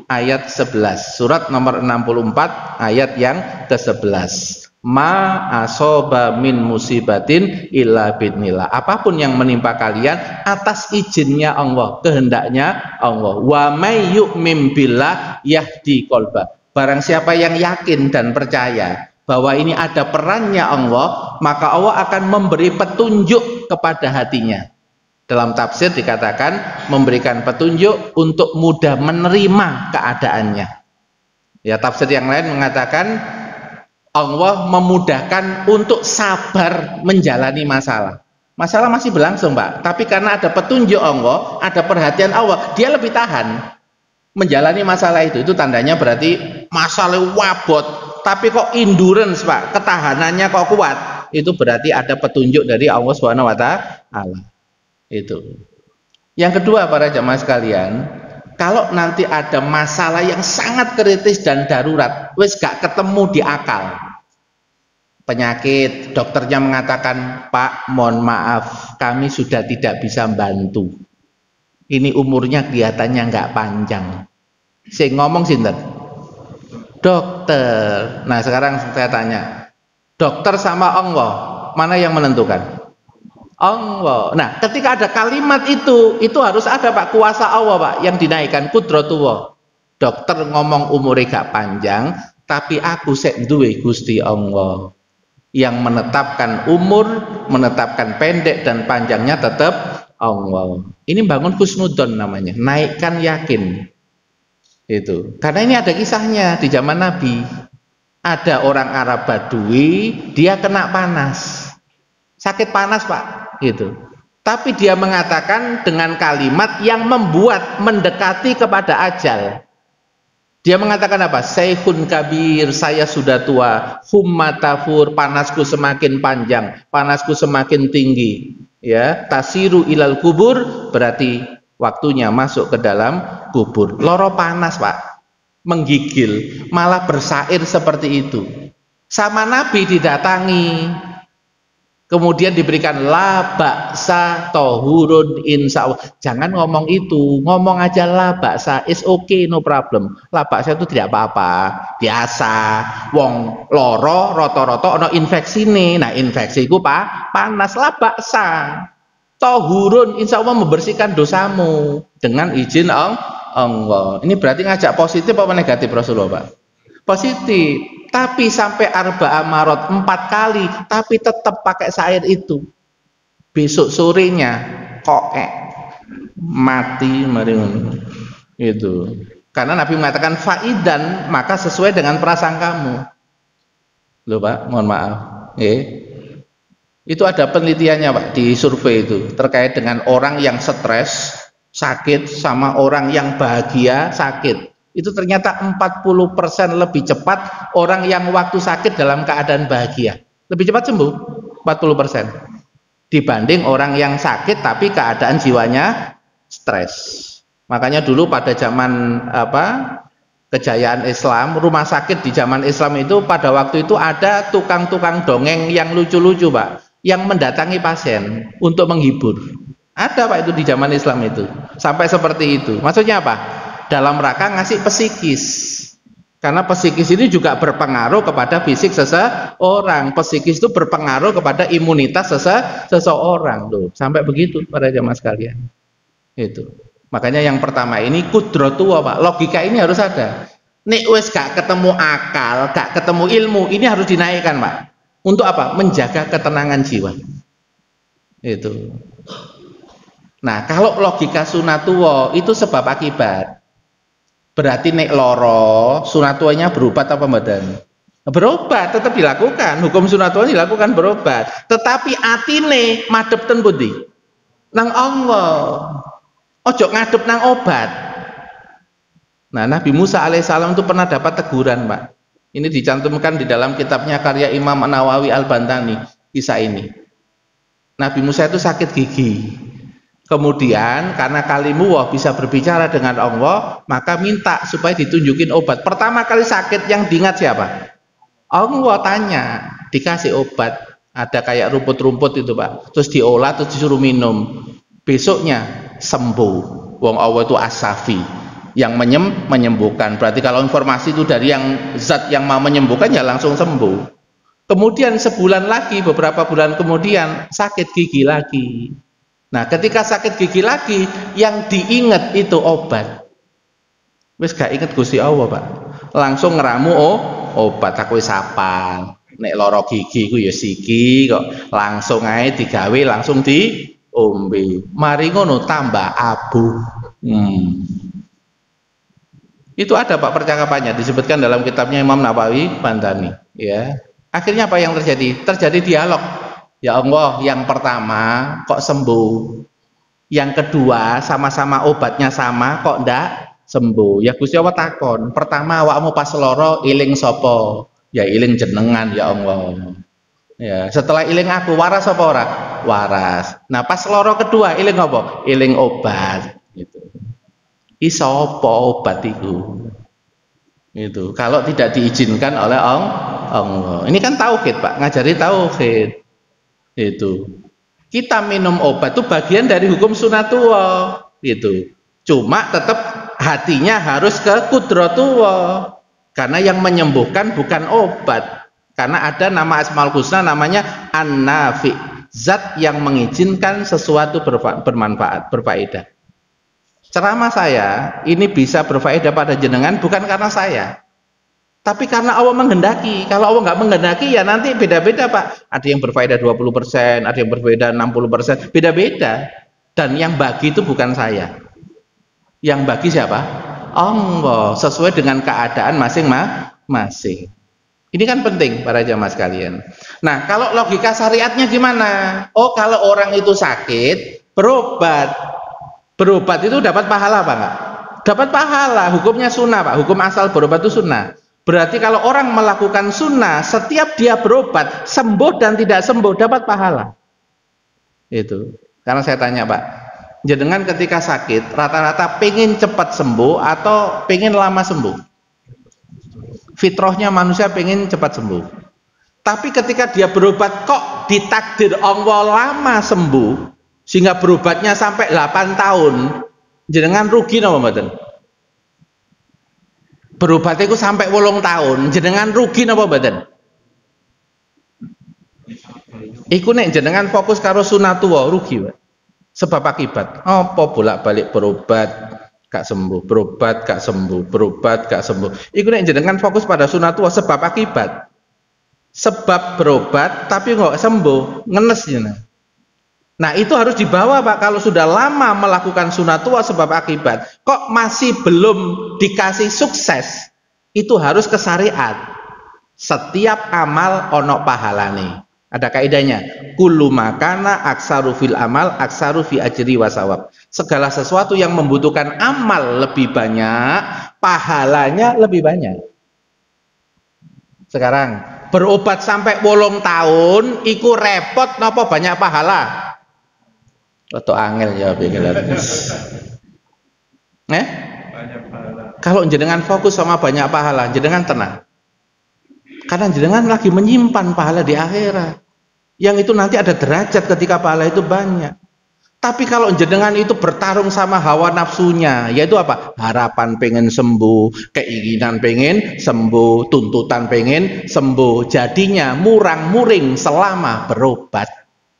S1: ayat 11, surat nomor 64 ayat yang ke-11. Ma asoba min musibatin illa bidnillah. Apapun yang menimpa kalian atas izinnya Allah, kehendaknya Allah. Wa may yu'min billah yahdi qalba. Barang siapa yang yakin dan percaya bahwa ini ada perannya Allah, maka Allah akan memberi petunjuk kepada hatinya. Dalam tafsir dikatakan memberikan petunjuk untuk mudah menerima keadaannya. Ya, tafsir yang lain mengatakan Allah memudahkan untuk sabar menjalani masalah. Masalah masih berlangsung, Pak, tapi karena ada petunjuk Allah, ada perhatian Allah, dia lebih tahan menjalani masalah itu. Itu tandanya berarti masalah wabot, tapi kok endurance, Pak, ketahanannya kok kuat. Itu berarti ada petunjuk dari Allah Subhanahu wa taala. Itu. Yang kedua, para jamaah sekalian, kalau nanti ada masalah yang sangat kritis dan darurat, wis gak ketemu di akal, penyakit, dokternya mengatakan, Pak, mohon maaf, kami sudah tidak bisa bantu. Ini umurnya kelihatannya nggak panjang. Saya ngomong sinten? Dokter. Nah, sekarang saya tanya, dokter sama Allah, mana yang menentukan? Allah. Nah, ketika ada kalimat itu harus ada, Pak, kuasa Allah, Pak, yang dinaikkan, kudratullah. Dokter ngomong umurnya gak panjang, tapi aku sek duwe Gusti Allah yang menetapkan umur, menetapkan pendek dan panjangnya tetap Allah. Ini bangun husnudon namanya, naikkan yakin. Itu. Karena ini ada kisahnya di zaman Nabi. Ada orang Arab Badui, dia kena panas. Sakit panas, Pak. Gitu. Tapi dia mengatakan dengan kalimat yang membuat mendekati kepada ajal. Dia mengatakan apa? Syekhun kabir, saya sudah tua. Hummatafur, panasku semakin panjang, panasku semakin tinggi. Ya, tasiru ilal kubur, berarti waktunya masuk ke dalam kubur. Loro panas, Pak, menggigil, malah bersair seperti itu. Sama Nabi didatangi. Kemudian diberikan la ba'sa tohurun insya Allah. Jangan ngomong itu, ngomong aja la ba'sa, is okay, no problem. La ba'sa itu tidak apa-apa, biasa. Wong loro, roto-roto, ono infeksi nih. Nah, infeksi itu panas. La ba'sa tohurun, insya Allah membersihkan dosamu dengan izin Allah. Ini berarti ngajak positif apa negatif Rasulullah, Pak? Positif. Tapi sampai arba'a marot 4 kali, tapi tetap pakai sair itu. Besok sorenya mati meringun. Itu. Karena Nabi mengatakan faidan, maka sesuai dengan prasangkamu. Loh, Pak, mohon maaf. Itu ada penelitiannya, Pak, di survei itu terkait dengan orang yang stres, sakit sama orang yang bahagia sakit. Itu ternyata 40% lebih cepat orang yang waktu sakit dalam keadaan bahagia. Lebih cepat sembuh 40% dibanding orang yang sakit tapi keadaan jiwanya stres. Makanya dulu pada zaman kejayaan Islam, rumah sakit di zaman Islam itu pada waktu itu ada tukang-tukang dongeng yang lucu-lucu Pak, yang mendatangi pasien untuk menghibur. Ada Pak itu di zaman Islam itu, sampai seperti itu. Maksudnya apa? Dalam rangka ngasih psikis, karena psikis ini juga berpengaruh kepada fisik seseorang. Psikis itu berpengaruh kepada imunitas seseorang tuh, sampai begitu para jamaah sekalian. Itu makanya yang pertama ini kudrotuwa Pak, logika ini harus ada. Nek wes gak ketemu akal, gak ketemu ilmu, ini harus dinaikkan Pak. Untuk apa? Menjaga ketenangan jiwa. Itu. Nah kalau logika sunatuwa itu sebab akibat, berarti nek loro sunatuwanya berobat apa badan? Berobat, tetap dilakukan. Hukum sunatuwa dilakukan berobat. Tetapi atine madhep ten pundi? Nang Allah. Ojo ngadep nang obat. Nah, Nabi Musa alaihissalam itu pernah dapat teguran, Pak. Ini dicantumkan di dalam kitabnya karya Imam Nawawi Al-Bantani, kisah ini. Nabi Musa itu sakit gigi. Kemudian karena kalimuwah bisa berbicara dengan Allah, maka minta supaya ditunjukin obat. Pertama kali sakit yang diingat siapa? Allah. Tanya, dikasih obat. Ada kayak rumput-rumput itu Pak. Terus diolah, terus disuruh minum. Besoknya sembuh. Wong Allah itu as-safi, yang menyembuhkan. Berarti kalau informasi itu dari yang zat yang mau menyembuhkan ya langsung sembuh. Kemudian sebulan lagi, beberapa bulan kemudian sakit gigi lagi. Nah ketika sakit gigi lagi, yang diingat itu obat. Wis gak inget Gusti Allah Pak, langsung ngeramu obat. Aku wis apal, nek loro gigi ku ya siki kok, langsung ae digawe langsung diombe. Mari ngono tambah abu. Itu ada Pak percakapannya, disebutkan dalam kitabnya Imam Nawawi Bantani. Ya, akhirnya apa yang terjadi? Terjadi dialog. Ya Allah, yang pertama kok sembuh, yang kedua sama-sama obatnya sama kok ndak sembuh. Ya Gusti Allah takon, pertama awakmu pas loro iling sopo? Ya iling jenengan ya Allah. Ya, setelah iling aku waras apa ora? Waras. Nah pas loro kedua iling apa? Iling obat. Gitu. Iso apa obat itu? Itu kalau tidak diizinkan oleh Allah. Ini kan tauhid Pak, ngajari tauhid. Itu kita minum obat itu bagian dari hukum sunatullah. Itu cuma tetap hatinya harus ke kudratullah, karena yang menyembuhkan bukan obat, karena ada nama Asmaul Husna namanya An-Nafi, zat yang mengizinkan sesuatu bermanfaat, berfaedah. Ceramah saya ini bisa berfaedah pada jenengan bukan karena saya, tapi karena Allah menghendaki. Kalau Allah nggak menghendaki ya nanti beda-beda Pak. Ada yang berfaedah 20%, ada yang berfaedah 60%, beda-beda. Dan yang bagi itu bukan saya. Yang bagi siapa? Allah, sesuai dengan keadaan masing-masing. Ini kan penting para jamaah sekalian. Nah, kalau logika syariatnya gimana? Oh, kalau orang itu sakit, berobat. Berobat itu dapat pahala Pak nggak? Dapat pahala, hukumnya sunnah Pak. Hukum asal berobat itu sunnah. Berarti kalau orang melakukan sunnah, setiap dia berobat, sembuh dan tidak sembuh, dapat pahala. Itu. Karena saya tanya Pak, jenengan ketika sakit, rata-rata pengen cepat sembuh atau pengen lama sembuh? Fitrahnya manusia pengen cepat sembuh. Tapi ketika dia berobat, kok ditakdir Allah lama sembuh, sehingga berobatnya sampai 8 tahun, jenengan rugi napa mboten? Berobat itu sampai 8 tahun, jenengan rugi napa mboten? Iku nek jenengan fokus karo sunatullah rugi, Pak. Sebab akibat. Apa bolak-balik berobat gak sembuh, berobat gak sembuh, berobat gak sembuh. Iku nek jenengan fokus pada sunatullah sebab akibat. Sebab berobat tapi nggak sembuh, ngenes jenengan. Nah itu harus dibawa Pak. Kalau sudah lama melakukan sunatullah sebab akibat, kok masih belum dikasih sukses, itu harus ke syariat. Setiap amal ono pahalane. Ada kaidahnya, kullu makana aksaru fil amal aksaru fi ajri wasawab. Segala sesuatu yang membutuhkan amal lebih banyak, pahalanya lebih banyak. Sekarang berobat sampai 8 tahun iku repot napa banyak pahala? Atau angel ya bingung. Banyak pahala. Kalau jenengan fokus sama banyak pahala, jenengan tenang. Karena jenengan lagi menyimpan pahala di akhirat. Yang itu nanti ada derajat ketika pahala itu banyak. Tapi kalau jenengan itu bertarung sama hawa nafsunya, yaitu apa? Harapan pengen sembuh, keinginan pengen sembuh, tuntutan pengen sembuh. Jadinya murang-muring selama berobat.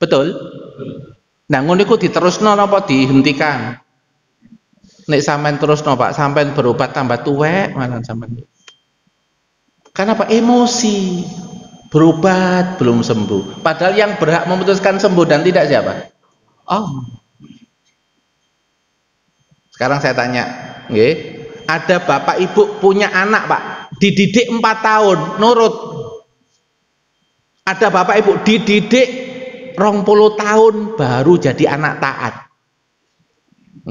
S1: Betul? Nah, ngono iku diterusno napa dihentikan? Nek sampean terusno Pak, sampean berobat tambah tuwek malah sampean. Karena apa? Emosi. Berobat belum sembuh. Padahal yang berhak memutuskan sembuh dan tidak siapa? Oh. Sekarang saya tanya, nggih, ada bapak ibu punya anak Pak, dididik 4 tahun, nurut. Ada bapak ibu dididik 20 tahun baru jadi anak taat.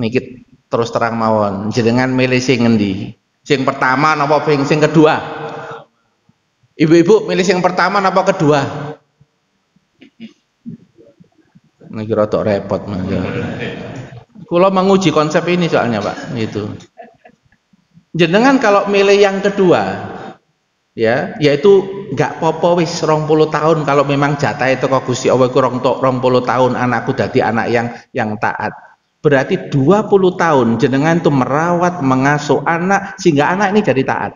S1: Niki terus terang mawon, jenengan milih sing ngendi? Sing pertama napa sing kedua? Ibu-ibu milih yang pertama apa kedua? Ini rada repot Mas. Kula menguji konsep ini soalnya Pak, gitu. Jenengan kalau milih yang kedua, ya, yaitu nggak popo wis 20 tahun kalau memang jatah itu kok Gusti Allah iku 20 tahun anakku dadi anak yang taat. Berarti 20 tahun jenengan tuh merawat, mengasuh anak sehingga anak ini jadi taat.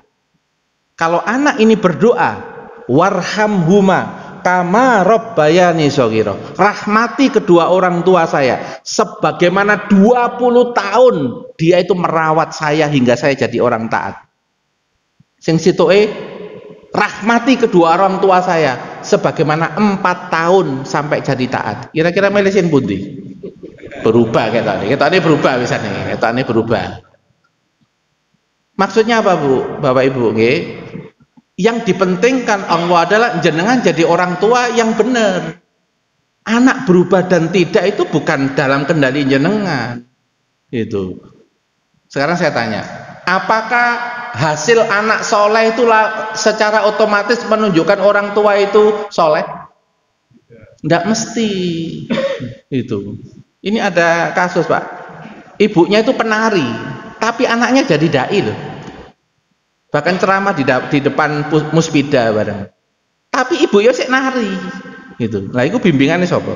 S1: Kalau anak ini berdoa, warhamhuma kama rabbayani shaghira, rahmati kedua orang tua saya sebagaimana 20 tahun dia itu merawat saya hingga saya jadi orang taat. Sing sitoke rahmati kedua orang tua saya sebagaimana 4 tahun sampai jadi taat. Kira-kira milih sing pundi? Berubah ketane berubah misalnya, ketane berubah. Maksudnya apa Bu, Bapak Ibu? Nggih. Yang dipentingkan Allah adalah jenengan jadi orang tua yang benar. Anak berubah dan tidak itu bukan dalam kendali jenengan. Itu. Sekarang saya tanya, apakah hasil anak soleh itu secara otomatis menunjukkan orang tua itu soleh? Tidak mesti. Itu. Ini ada kasus Pak. Ibunya itu penari, tapi anaknya jadi dai loh. Bahkan ceramah di depan musbida bareng. Tapi ibu ya sik nari. Gitu. Lah iku bimbingannya sapa?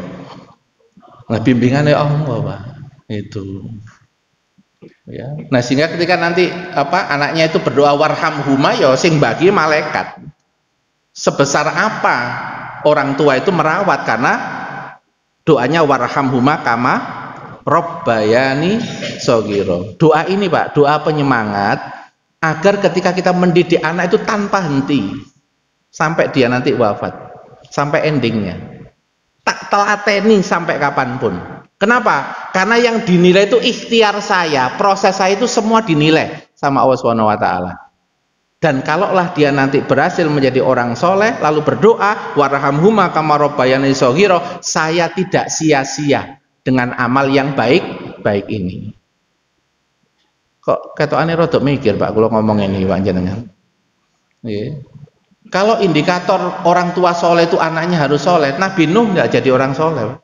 S1: Lah bimbingannya Allah, Pak. Itu. Ya. Nah, sehingga ketika nanti anaknya itu berdoa warhamhuma ya sing bagi malaikat. Sebesar apa orang tua itu merawat karena doanya warhamhuma kama rabbayani shaghira. Doa ini Pak, doa penyemangat agar ketika kita mendidik anak itu tanpa henti sampai dia nanti wafat, sampai endingnya tak telateni sampai kapanpun. Kenapa? Karena yang dinilai itu ikhtiar saya, proses saya itu semua dinilai sama Allah SWT. Dan kalaulah dia nanti berhasil menjadi orang soleh lalu berdoa warhamhuma kama rabbayani shaghira, saya tidak sia-sia dengan amal yang baik ini. Kok ketokane rada mikir Pak kalau ngomong ini Pak jenengan. Nggih. Kalau indikator orang tua soleh itu anaknya harus soleh, Nabi Nuh nggak jadi orang soleh.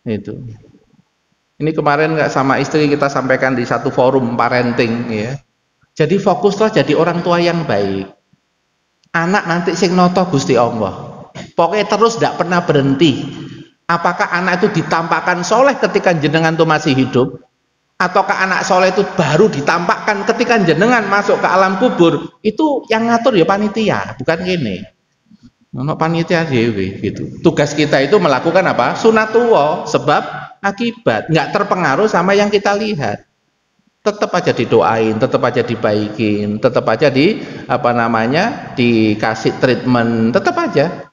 S1: Itu. Ini kemarin nggak sama istri kita sampaikan di satu forum parenting ya. Jadi fokuslah jadi orang tua yang baik. Anak nanti sing noto Gusti Allah. Pokoknya terus tidak pernah berhenti. Apakah anak itu ditampakkan soleh ketika jenengan itu masih hidup? Ataukah anak soleh itu baru ditampakkan ketika jenengan masuk ke alam kubur? Itu yang ngatur ya panitia, bukan gini. Ono panitia dewe gitu. Tugas kita itu melakukan apa? Sunatullah, sebab akibat, nggak terpengaruh sama yang kita lihat. Tetap aja didoain, tetap aja dibaikin, tetap aja dikasih treatment, tetap aja.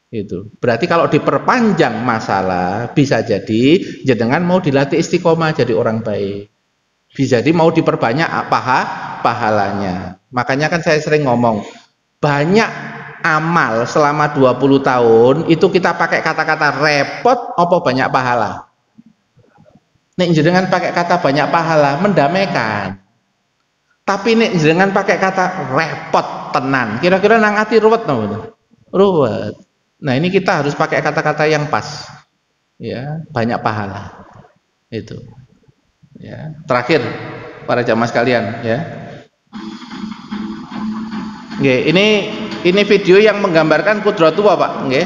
S1: Itu berarti kalau diperpanjang masalah bisa jadi jenengan mau dilatih istiqomah jadi orang baik, bisa jadi mau diperbanyak pahalanya. Makanya kan saya sering ngomong banyak amal selama 20 tahun itu kita pakai kata-kata repot apa banyak pahala. Nek jenengan pakai kata banyak pahala mendamaikan, tapi nek jenengan pakai kata repot tenan kira-kira nang ati ruwet no? Ruwet. Nah ini kita harus pakai kata-kata yang pas, ya banyak pahala itu. Ya terakhir para jamaah sekalian, ya Nggih, ini video yang menggambarkan Qudratullah, Pak. Nggih.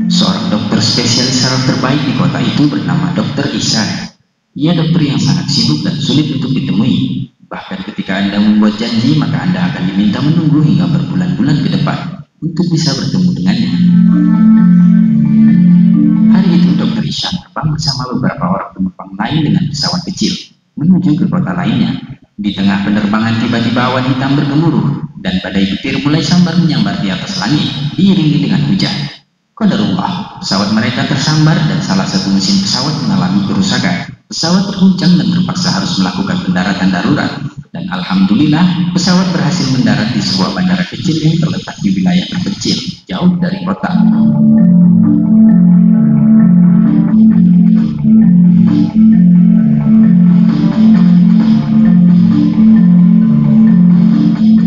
S2: Seorang dokter spesialis saraf terbaik di kota itu bernama Dr. Ihsan. Ia dokter yang sangat sibuk dan sulit untuk ditemui. Bahkan ketika Anda membuat janji, maka Anda akan diminta menunggu hingga berbulan-bulan ke depan untuk bisa bertemu dengannya. Hari itu Dr. Ihsan terbang bersama beberapa orang penumpang lain dengan pesawat kecil menuju ke kota lainnya. Di tengah penerbangan tiba-tiba awan hitam bergemuruh dan badai petir mulai sambar menyambar di atas langit diiringi dengan hujan. Qadarullah, pesawat mereka tersambar dan salah satu mesin pesawat mengalami kerusakan. Pesawat terguncang dan terpaksa harus melakukan pendaratan darurat. Dan alhamdulillah, pesawat berhasil mendarat di sebuah bandara kecil yang terletak di wilayah terpencil, jauh dari kota.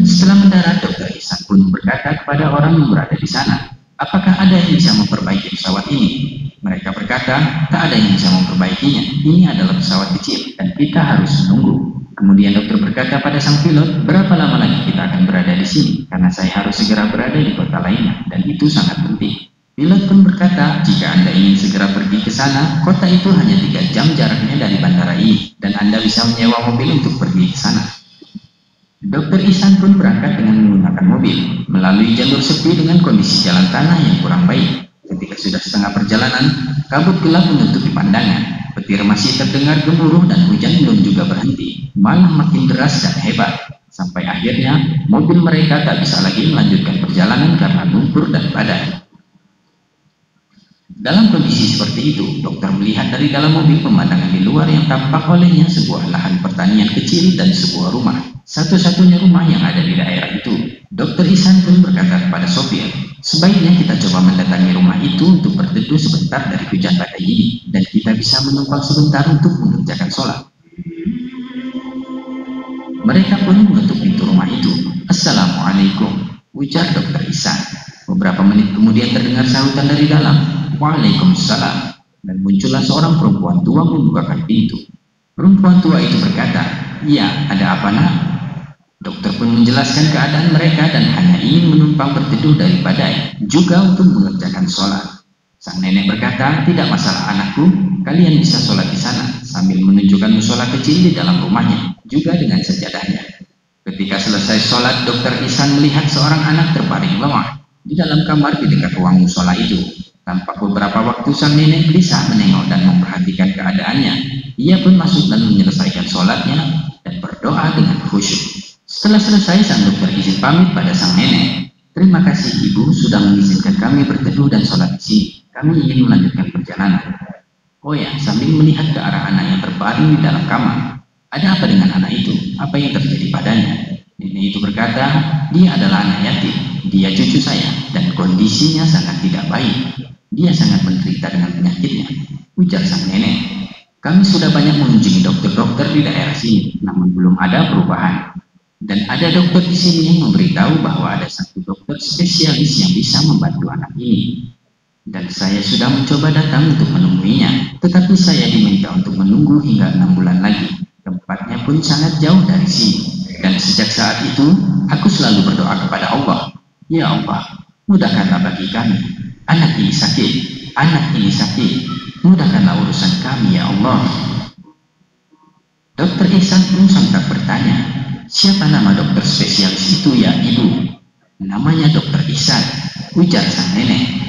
S2: Setelah mendarat, Dr. Ihsan pun berkata kepada orang yang berada di sana, "Apakah ada yang bisa memperbaiki pesawat ini?" Mereka berkata, "Tak ada yang bisa memperbaikinya. Ini adalah pesawat kecil dan kita harus menunggu." Kemudian dokter berkata pada sang pilot, "Berapa lama lagi kita akan berada di sini? Karena saya harus segera berada di kota lainnya dan itu sangat penting." Pilot pun berkata, "Jika Anda ingin segera pergi ke sana, kota itu hanya 3 jam jaraknya dari bandara ini dan Anda bisa menyewa mobil untuk pergi ke sana." Dr. Ihsan pun berangkat dengan menggunakan mobil melalui jalur sepi dengan kondisi jalan tanah yang kurang baik. Ketika sudah setengah perjalanan, kabut gelap menutupi pandangan. Petir masih terdengar gemuruh dan hujan belum juga berhenti, malah makin deras dan hebat. Sampai akhirnya mobil mereka tak bisa lagi melanjutkan perjalanan karena lumpur dan badai. Dalam kondisi seperti itu, dokter melihat dari dalam mobil pemandangan di luar yang tampak olehnya sebuah lahan pertanian kecil dan sebuah rumah. Satu-satunya rumah yang ada di daerah itu. Dr. Ihsan pun berkata kepada sopir, "Sebaiknya kita coba mendatangi rumah itu untuk berteduh sebentar dari hujan badai ini, dan kita bisa menumpang sebentar untuk mengerjakan sholat." Mereka pun menutup pintu rumah itu. "Assalamualaikum," ujar Dr. Ihsan. Beberapa menit kemudian terdengar sahutan dari dalam, "Waalaikumsalam," dan muncullah seorang perempuan tua membukakan pintu. Perempuan tua itu berkata, "Ya, ada apa nak?" Dokter pun menjelaskan keadaan mereka dan hanya ingin menumpang berteduh dari badai, juga untuk mengerjakan sholat. Sang nenek berkata, "Tidak masalah anakku, kalian bisa sholat di sana," sambil menunjukkan musola kecil di dalam rumahnya, juga dengan sajadahnya. Ketika selesai sholat, Dr. Ihsan melihat seorang anak terbaring lemah di dalam kamar di dekat ruang musola itu. Tampak beberapa waktu sang nenek gelisah menengok dan memperhatikan keadaannya. Ia pun masuk dan menyelesaikan sholatnya dan berdoa dengan khusyuk. Setelah selesai, sang dokter izin pamit pada sang nenek. "Terima kasih ibu sudah mengizinkan kami berteduh dan sholat di sini. Kami ingin melanjutkan perjalanan." Oh ya, sambil melihat ke arah anak yang terbaring di dalam kamar. "Ada apa dengan anak itu? Apa yang terjadi padanya?" Nenek itu berkata, "Dia adalah anak yatim. Dia cucu saya dan kondisinya sangat tidak baik. Dia sangat menderita dengan penyakitnya," ujar sang nenek. "Kami sudah banyak mengunjungi dokter-dokter di daerah sini, namun belum ada perubahan. Dan ada dokter di sini yang memberitahu bahwa ada satu dokter spesialis yang bisa membantu anak ini. Dan saya sudah mencoba datang untuk menemuinya, tetapi saya diminta untuk menunggu hingga 6 bulan lagi. Tempatnya pun sangat jauh dari sini. Dan sejak saat itu, aku selalu berdoa kepada Allah, 'Ya Allah, mudahkanlah bagi kami. Anak ini sakit, anak ini sakit. Mudahkanlah urusan kami, ya Allah.'" Dr. Ihsan pun sontak bertanya, "Siapa nama dokter spesialis itu ya ibu?" "Namanya Dr. Ihsan," ujar sang nenek.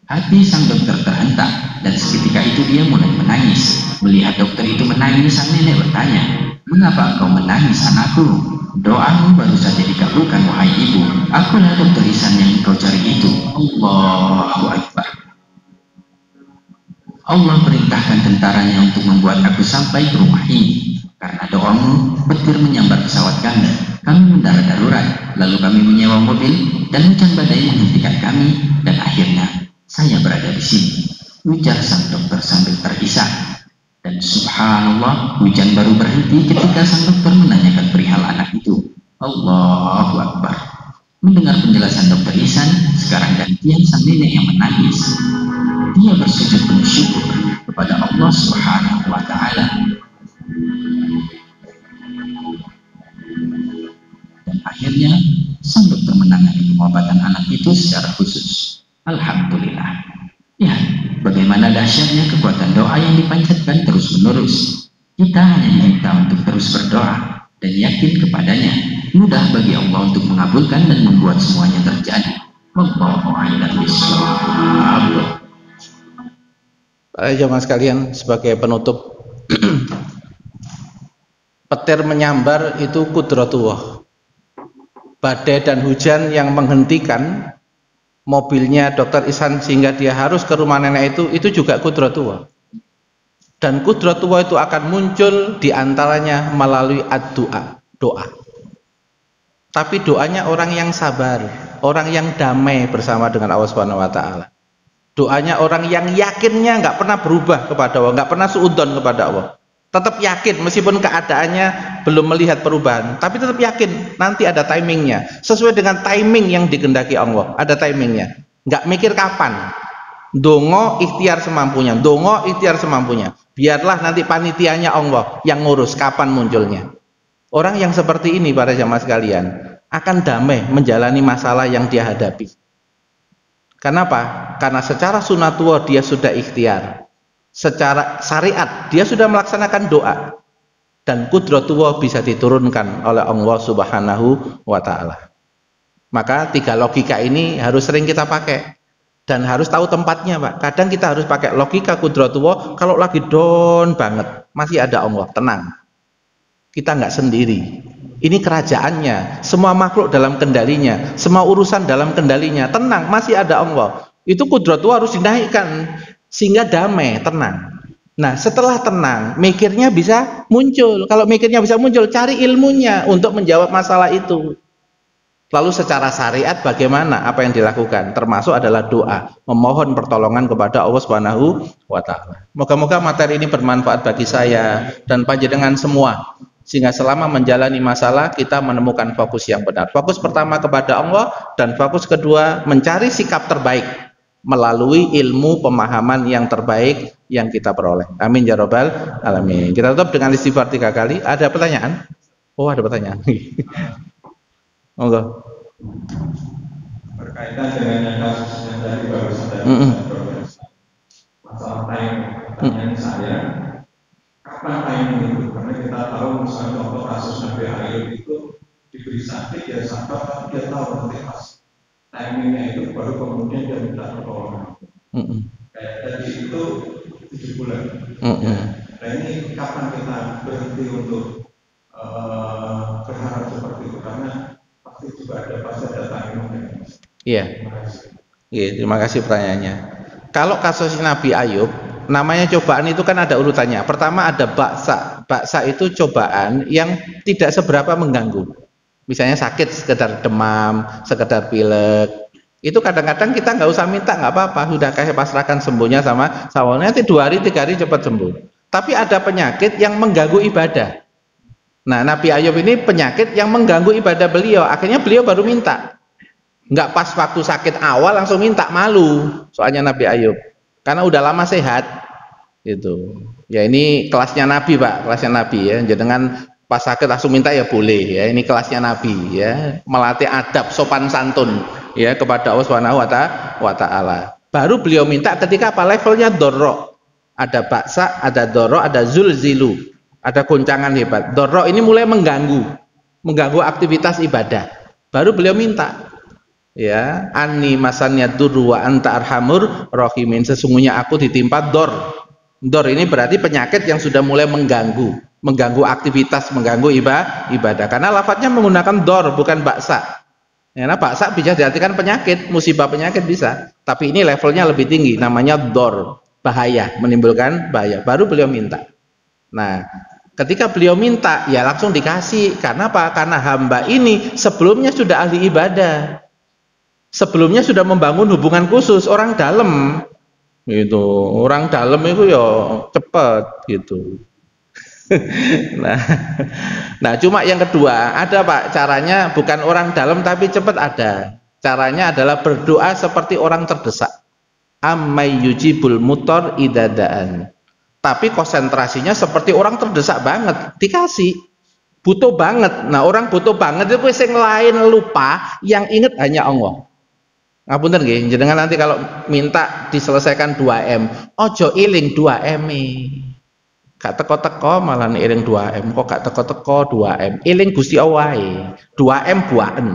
S2: Hati sang dokter terhentak dan seketika itu dia mulai menangis. Melihat dokter itu menangis, sang nenek bertanya, "Mengapa engkau menangis anakku? Doamu baru saja dikabulkan wahai ibu. Akulah Dr. Ihsan yang engkau cari itu." Allahu Akbar. Allah perintahkan tentaranya untuk membuat aku sampai ke rumah ini. Karena doamu, petir menyambar pesawat kami. Kami mendarat darurat, lalu kami menyewa mobil, dan hujan badai menghentikan kami, dan akhirnya saya berada di sini, ujar sang dokter sambil terisak. Dan subhanallah, hujan baru berhenti ketika sang dokter menanyakan perihal anak itu. Allahu Akbar. Mendengar penjelasan dokter Ihsan, sekarang gantian sang nenek yang menangis. Dia bersujud penuh syukur kepada Allah Subhanahu wa Ta'ala. Dan akhirnya sang dokter menangani pengobatan anak itu secara khusus. Alhamdulillah. Ya, bagaimana dahsyatnya kekuatan doa yang dipanjatkan terus-menerus. Kita hanya diminta untuk terus berdoa dan yakin kepadanya. Mudah bagi Allah untuk mengabulkan dan membuat semuanya terjadi. Wallahu a'lam bishawab.
S1: Para jemaah sekalian, sebagai penutup, petir menyambar itu qudratullah. Badai dan hujan yang menghentikan mobilnya Dr. Ihsan sehingga dia harus ke rumah nenek itu juga qudratullah. Dan qudratullah itu akan muncul diantaranya melalui doa. Tapi doanya orang yang sabar, orang yang damai bersama dengan Allah Subhanahu wa Ta'ala. Doanya orang yang yakinnya nggak pernah berubah kepada Allah, nggak pernah suudzon kepada Allah. Tetap yakin meskipun keadaannya belum melihat perubahan, tapi tetap yakin nanti ada timingnya, sesuai dengan timing yang dikehendaki Allah. Ada timingnya, nggak mikir kapan. Dongo ikhtiar semampunya, dongo ikhtiar semampunya. Biarlah nanti panitianya Allah yang ngurus kapan munculnya. Orang yang seperti ini, para jamaah sekalian, akan damai menjalani masalah yang dia hadapi. Kenapa? Karena secara sunatullah dia sudah ikhtiar. Secara syariat dia sudah melaksanakan doa, dan qudratullah bisa diturunkan oleh Allah Subhanahu wa Ta'ala. Maka tiga logika ini harus sering kita pakai dan harus tahu tempatnya, Pak. Kadang kita harus pakai logika qudratullah kalau lagi down banget, masih ada Allah, tenang, kita nggak sendiri, ini kerajaannya, semua makhluk dalam kendalinya, semua urusan dalam kendalinya, tenang, masih ada Allah. Itu qudratullah harus dinaikkan sehingga damai, tenang. Nah, setelah tenang, mikirnya bisa muncul. Kalau mikirnya bisa muncul, cari ilmunya untuk menjawab masalah itu. Lalu secara syariat bagaimana apa yang dilakukan? Termasuk adalah doa, memohon pertolongan kepada Allah Subhanahu wa Ta'ala. Moga-moga materi ini bermanfaat bagi saya dan panjenengan semua, sehingga selama menjalani masalah kita menemukan fokus yang benar. Fokus pertama kepada Allah, dan fokus kedua mencari sikap terbaik melalui ilmu pemahaman yang terbaik yang kita peroleh. Amin ya rabbal alamin. Kita tutup dengan istighfar 3 kali. Ada pertanyaan? Oh, ada pertanyaan. Monggo.
S3: Berkaitan dengan yang kasus yang tadi baru saja masalah timing. Pertanyaan saya, kapan timing itu? Karena kita tahu misalnya contoh kasus Nabi Ayub itu diberi sakit, dia sabar, tapi dia tahu nanti pas timingnya itu baru kemudian dia minta pertolongan. Kayak tadi itu 7 bulan. Nah, ini kapan kita berhenti untuk berharap seperti itu? Karena pasti juga pasti ada timingnya.
S1: Iya. Iya, terima kasih pertanyaannya. Kalau kasus Nabi Ayub, namanya cobaan itu kan ada urutannya. Pertama ada baksa. Baksa itu cobaan yang tidak seberapa mengganggu. Misalnya sakit, sekedar demam, sekedar pilek, itu kadang-kadang kita nggak usah minta, nggak apa-apa, sudah kayak pasrahkan sembuhnya sama awalnya, nanti 2 hari 3 hari cepat sembuh. Tapi ada penyakit yang mengganggu ibadah. Nah, Nabi Ayub ini penyakit yang mengganggu ibadah beliau, akhirnya beliau baru minta. Nggak pas waktu sakit awal langsung minta, malu soalnya Nabi Ayub, karena udah lama sehat. Gitu. Ya ini kelasnya Nabi, Pak, kelasnya Nabi ya. Jangan pas sakit langsung minta ya boleh ya, ini kelasnya Nabi ya, melatih adab sopan santun ya kepada Allah Subhanahu wa Ta'ala. Baru beliau minta ketika apa? Levelnya dorro, ada baksa, ada dorro, ada zulzilu, ada goncangan hebat. Dorro ini mulai mengganggu aktivitas ibadah, baru beliau minta ya, anni masannya duru wa anta arhamur rahimin, sesungguhnya aku ditimpa dor. Dor ini berarti penyakit yang sudah mulai mengganggu aktivitas, mengganggu ibadah. Karena lafadznya menggunakan dor, bukan baksa. Karena baksa bisa diartikan penyakit, musibah penyakit bisa. Tapi ini levelnya lebih tinggi, namanya dor, bahaya, menimbulkan bahaya. Baru beliau minta. Nah, ketika beliau minta, ya langsung dikasih. Karena apa? Karena hamba ini sebelumnya sudah ahli ibadah. Sebelumnya sudah membangun hubungan khusus, orang dalam. Gitu. Orang dalam itu ya cepet gitu. Nah, nah cuma yang kedua ada Pak, caranya bukan orang dalam tapi cepat ada. Caranya adalah berdoa seperti orang terdesak. Ammay yujibul mutor idadaan. Tapi konsentrasinya seperti orang terdesak banget, dikasih. Butuh banget. Nah, orang butuh banget itu yang lain lupa, yang ingat hanya Allah. Ngapunten nggih, jenengan nanti kalau minta diselesaikan 2M, ojo iling 2M. Gak teko-teko malah iling 2M, kok gak teko-teko 2M. Iling Gusti Allah 2M buaken.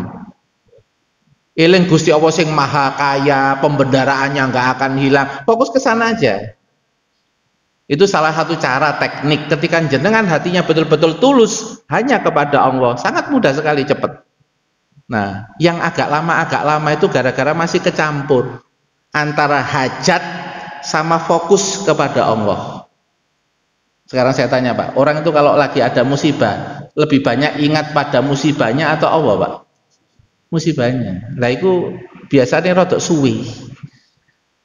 S1: Iling Gusti Allah sing maha kaya, pembendaraannya nggak akan hilang. Fokus ke sana aja. Itu salah satu cara teknik ketika jenengan hatinya betul-betul tulus hanya kepada Allah. Sangat mudah sekali, cepat. Nah, yang agak lama itu gara-gara masih kecampur antara hajat sama fokus kepada Allah. Sekarang saya tanya Pak, orang itu kalau lagi ada musibah lebih banyak ingat pada musibahnya atau Allah Pak? Musibahnya. Nah itu biasanya rodok suwi.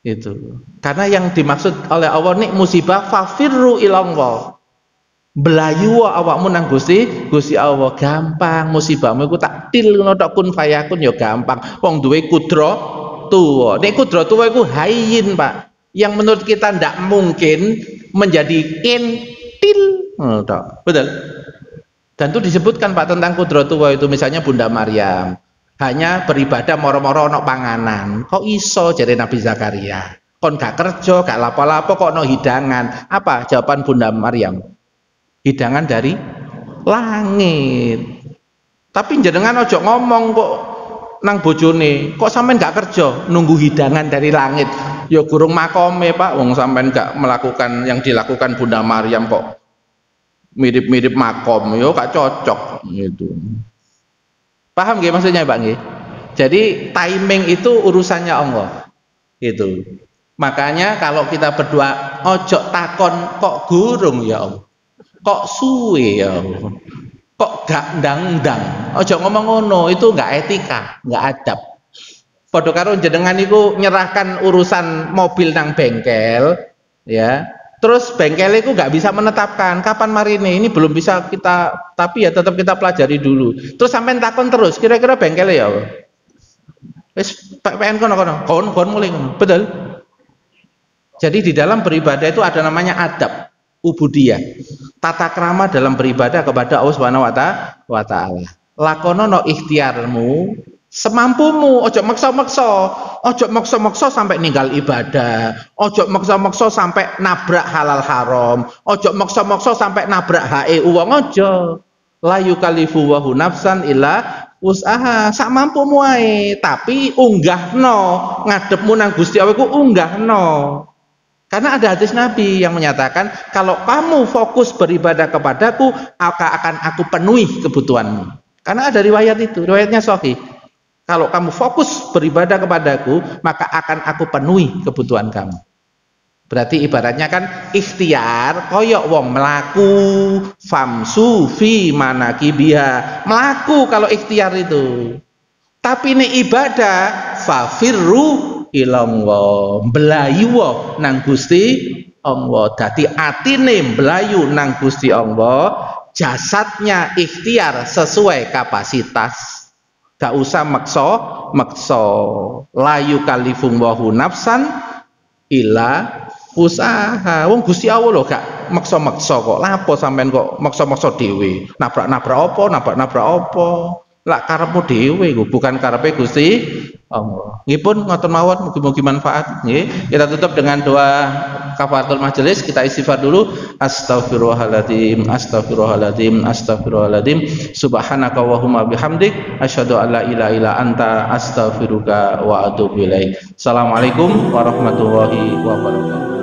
S1: Itu. Karena yang dimaksud oleh Allah nih musibah fafirru ilallah. Belayu awakmu nang Gusti Allah, gampang musibahmu iku tak til ngono tok kun fayakun ya gampang. Wong duwe kudro tuwa. Nek kudro tuwa iku hayyin, Pak. Yang menurut kita ndak mungkin menjadi til. Betul. Dan itu disebutkan Pak tentang kudro tuwa itu, misalnya Bunda Maryam hanya beribadah moro-moro ono panganan. Kok iso jare Nabi Zakaria? Kon gak kerja, gak lapo-lapo kok ono hidangan. Apa jawaban Bunda Maryam? Hidangan dari langit. Tapi jenengan ojo ngomong kok nang bojone, kok sampean gak kerja nunggu hidangan dari langit. Ya gurung makome Pak, wong sampean gak melakukan yang dilakukan Bunda Maryam kok mirip-mirip makom, yo gak cocok gitu. Paham nggih maksudnya Pak nggih? Jadi timing itu urusannya Allah. Gitu. Makanya kalau kita berdoa ojo takon kok gurung ya Allah. Kok suwe ya Allah. Kok gak ndang-ndang. Ojo ngomong ngono, itu gak etika, gak adab. Padha karo jenengan iku nyerahkan urusan mobil nang bengkel, ya. Terus bengkel itu gak bisa menetapkan kapan marine, ini belum bisa kita, tapi ya tetap kita pelajari dulu. Terus sampai takon terus, kira-kira bengkel ya Allah. Wis PN kon mulai ngono. Betul. Jadi di dalam beribadah itu ada namanya adab, ubudiyah, tata krama dalam beribadah kepada Allah Subhanahu wa taala. Lakonono ikhtiarmu semampumu, ojo maksa sampai ninggal ibadah, ojo maksa sampai nabrak halal haram, ojo maksa sampai nabrak hae uang, ojo. La yukallifu wa nafsan illa usaha, sak mampumu ae, tapi unggahno ngadepmu nang Gusti Allah iku unggahno. Karena ada hadis Nabi yang menyatakan kalau kamu fokus beribadah kepadaku, akan aku penuhi kebutuhanmu. Karena ada riwayat itu, riwayatnya sahih. Kalau kamu fokus beribadah kepadaku, maka akan aku penuhi kebutuhan kamu. Berarti ibaratnya kan ikhtiar koyok wong melaku famsu fi manakibiha, melaku kalau ikhtiar itu. Tapi ini ibadah fafirru ilallah, belayu nang Gusti Allah. Dadi atine belayu nang Gusti Allah, jasadnya ikhtiar sesuai kapasitas. Gak usah makso layu kalifung wahu nafsan illa usaha. Wong Gusti Allah lho gak makso kok. Lapo sampean kok makso dhewe? Nabrak apa? Lah karepmu dhewe bukan karepe Gusti Allah. Nggih pun ngoten mawon, mugi-mugi manfaat nggih. Kita tutup dengan doa kafaratul majelis, kita istighfar dulu. Astagfirullahaladzim. Subhanaka wahumma bihamdik asyhadu an la ilaha illa anta astaghfiruka wa atubu ilaik. Assalamualaikum warahmatullahi wabarakatuh.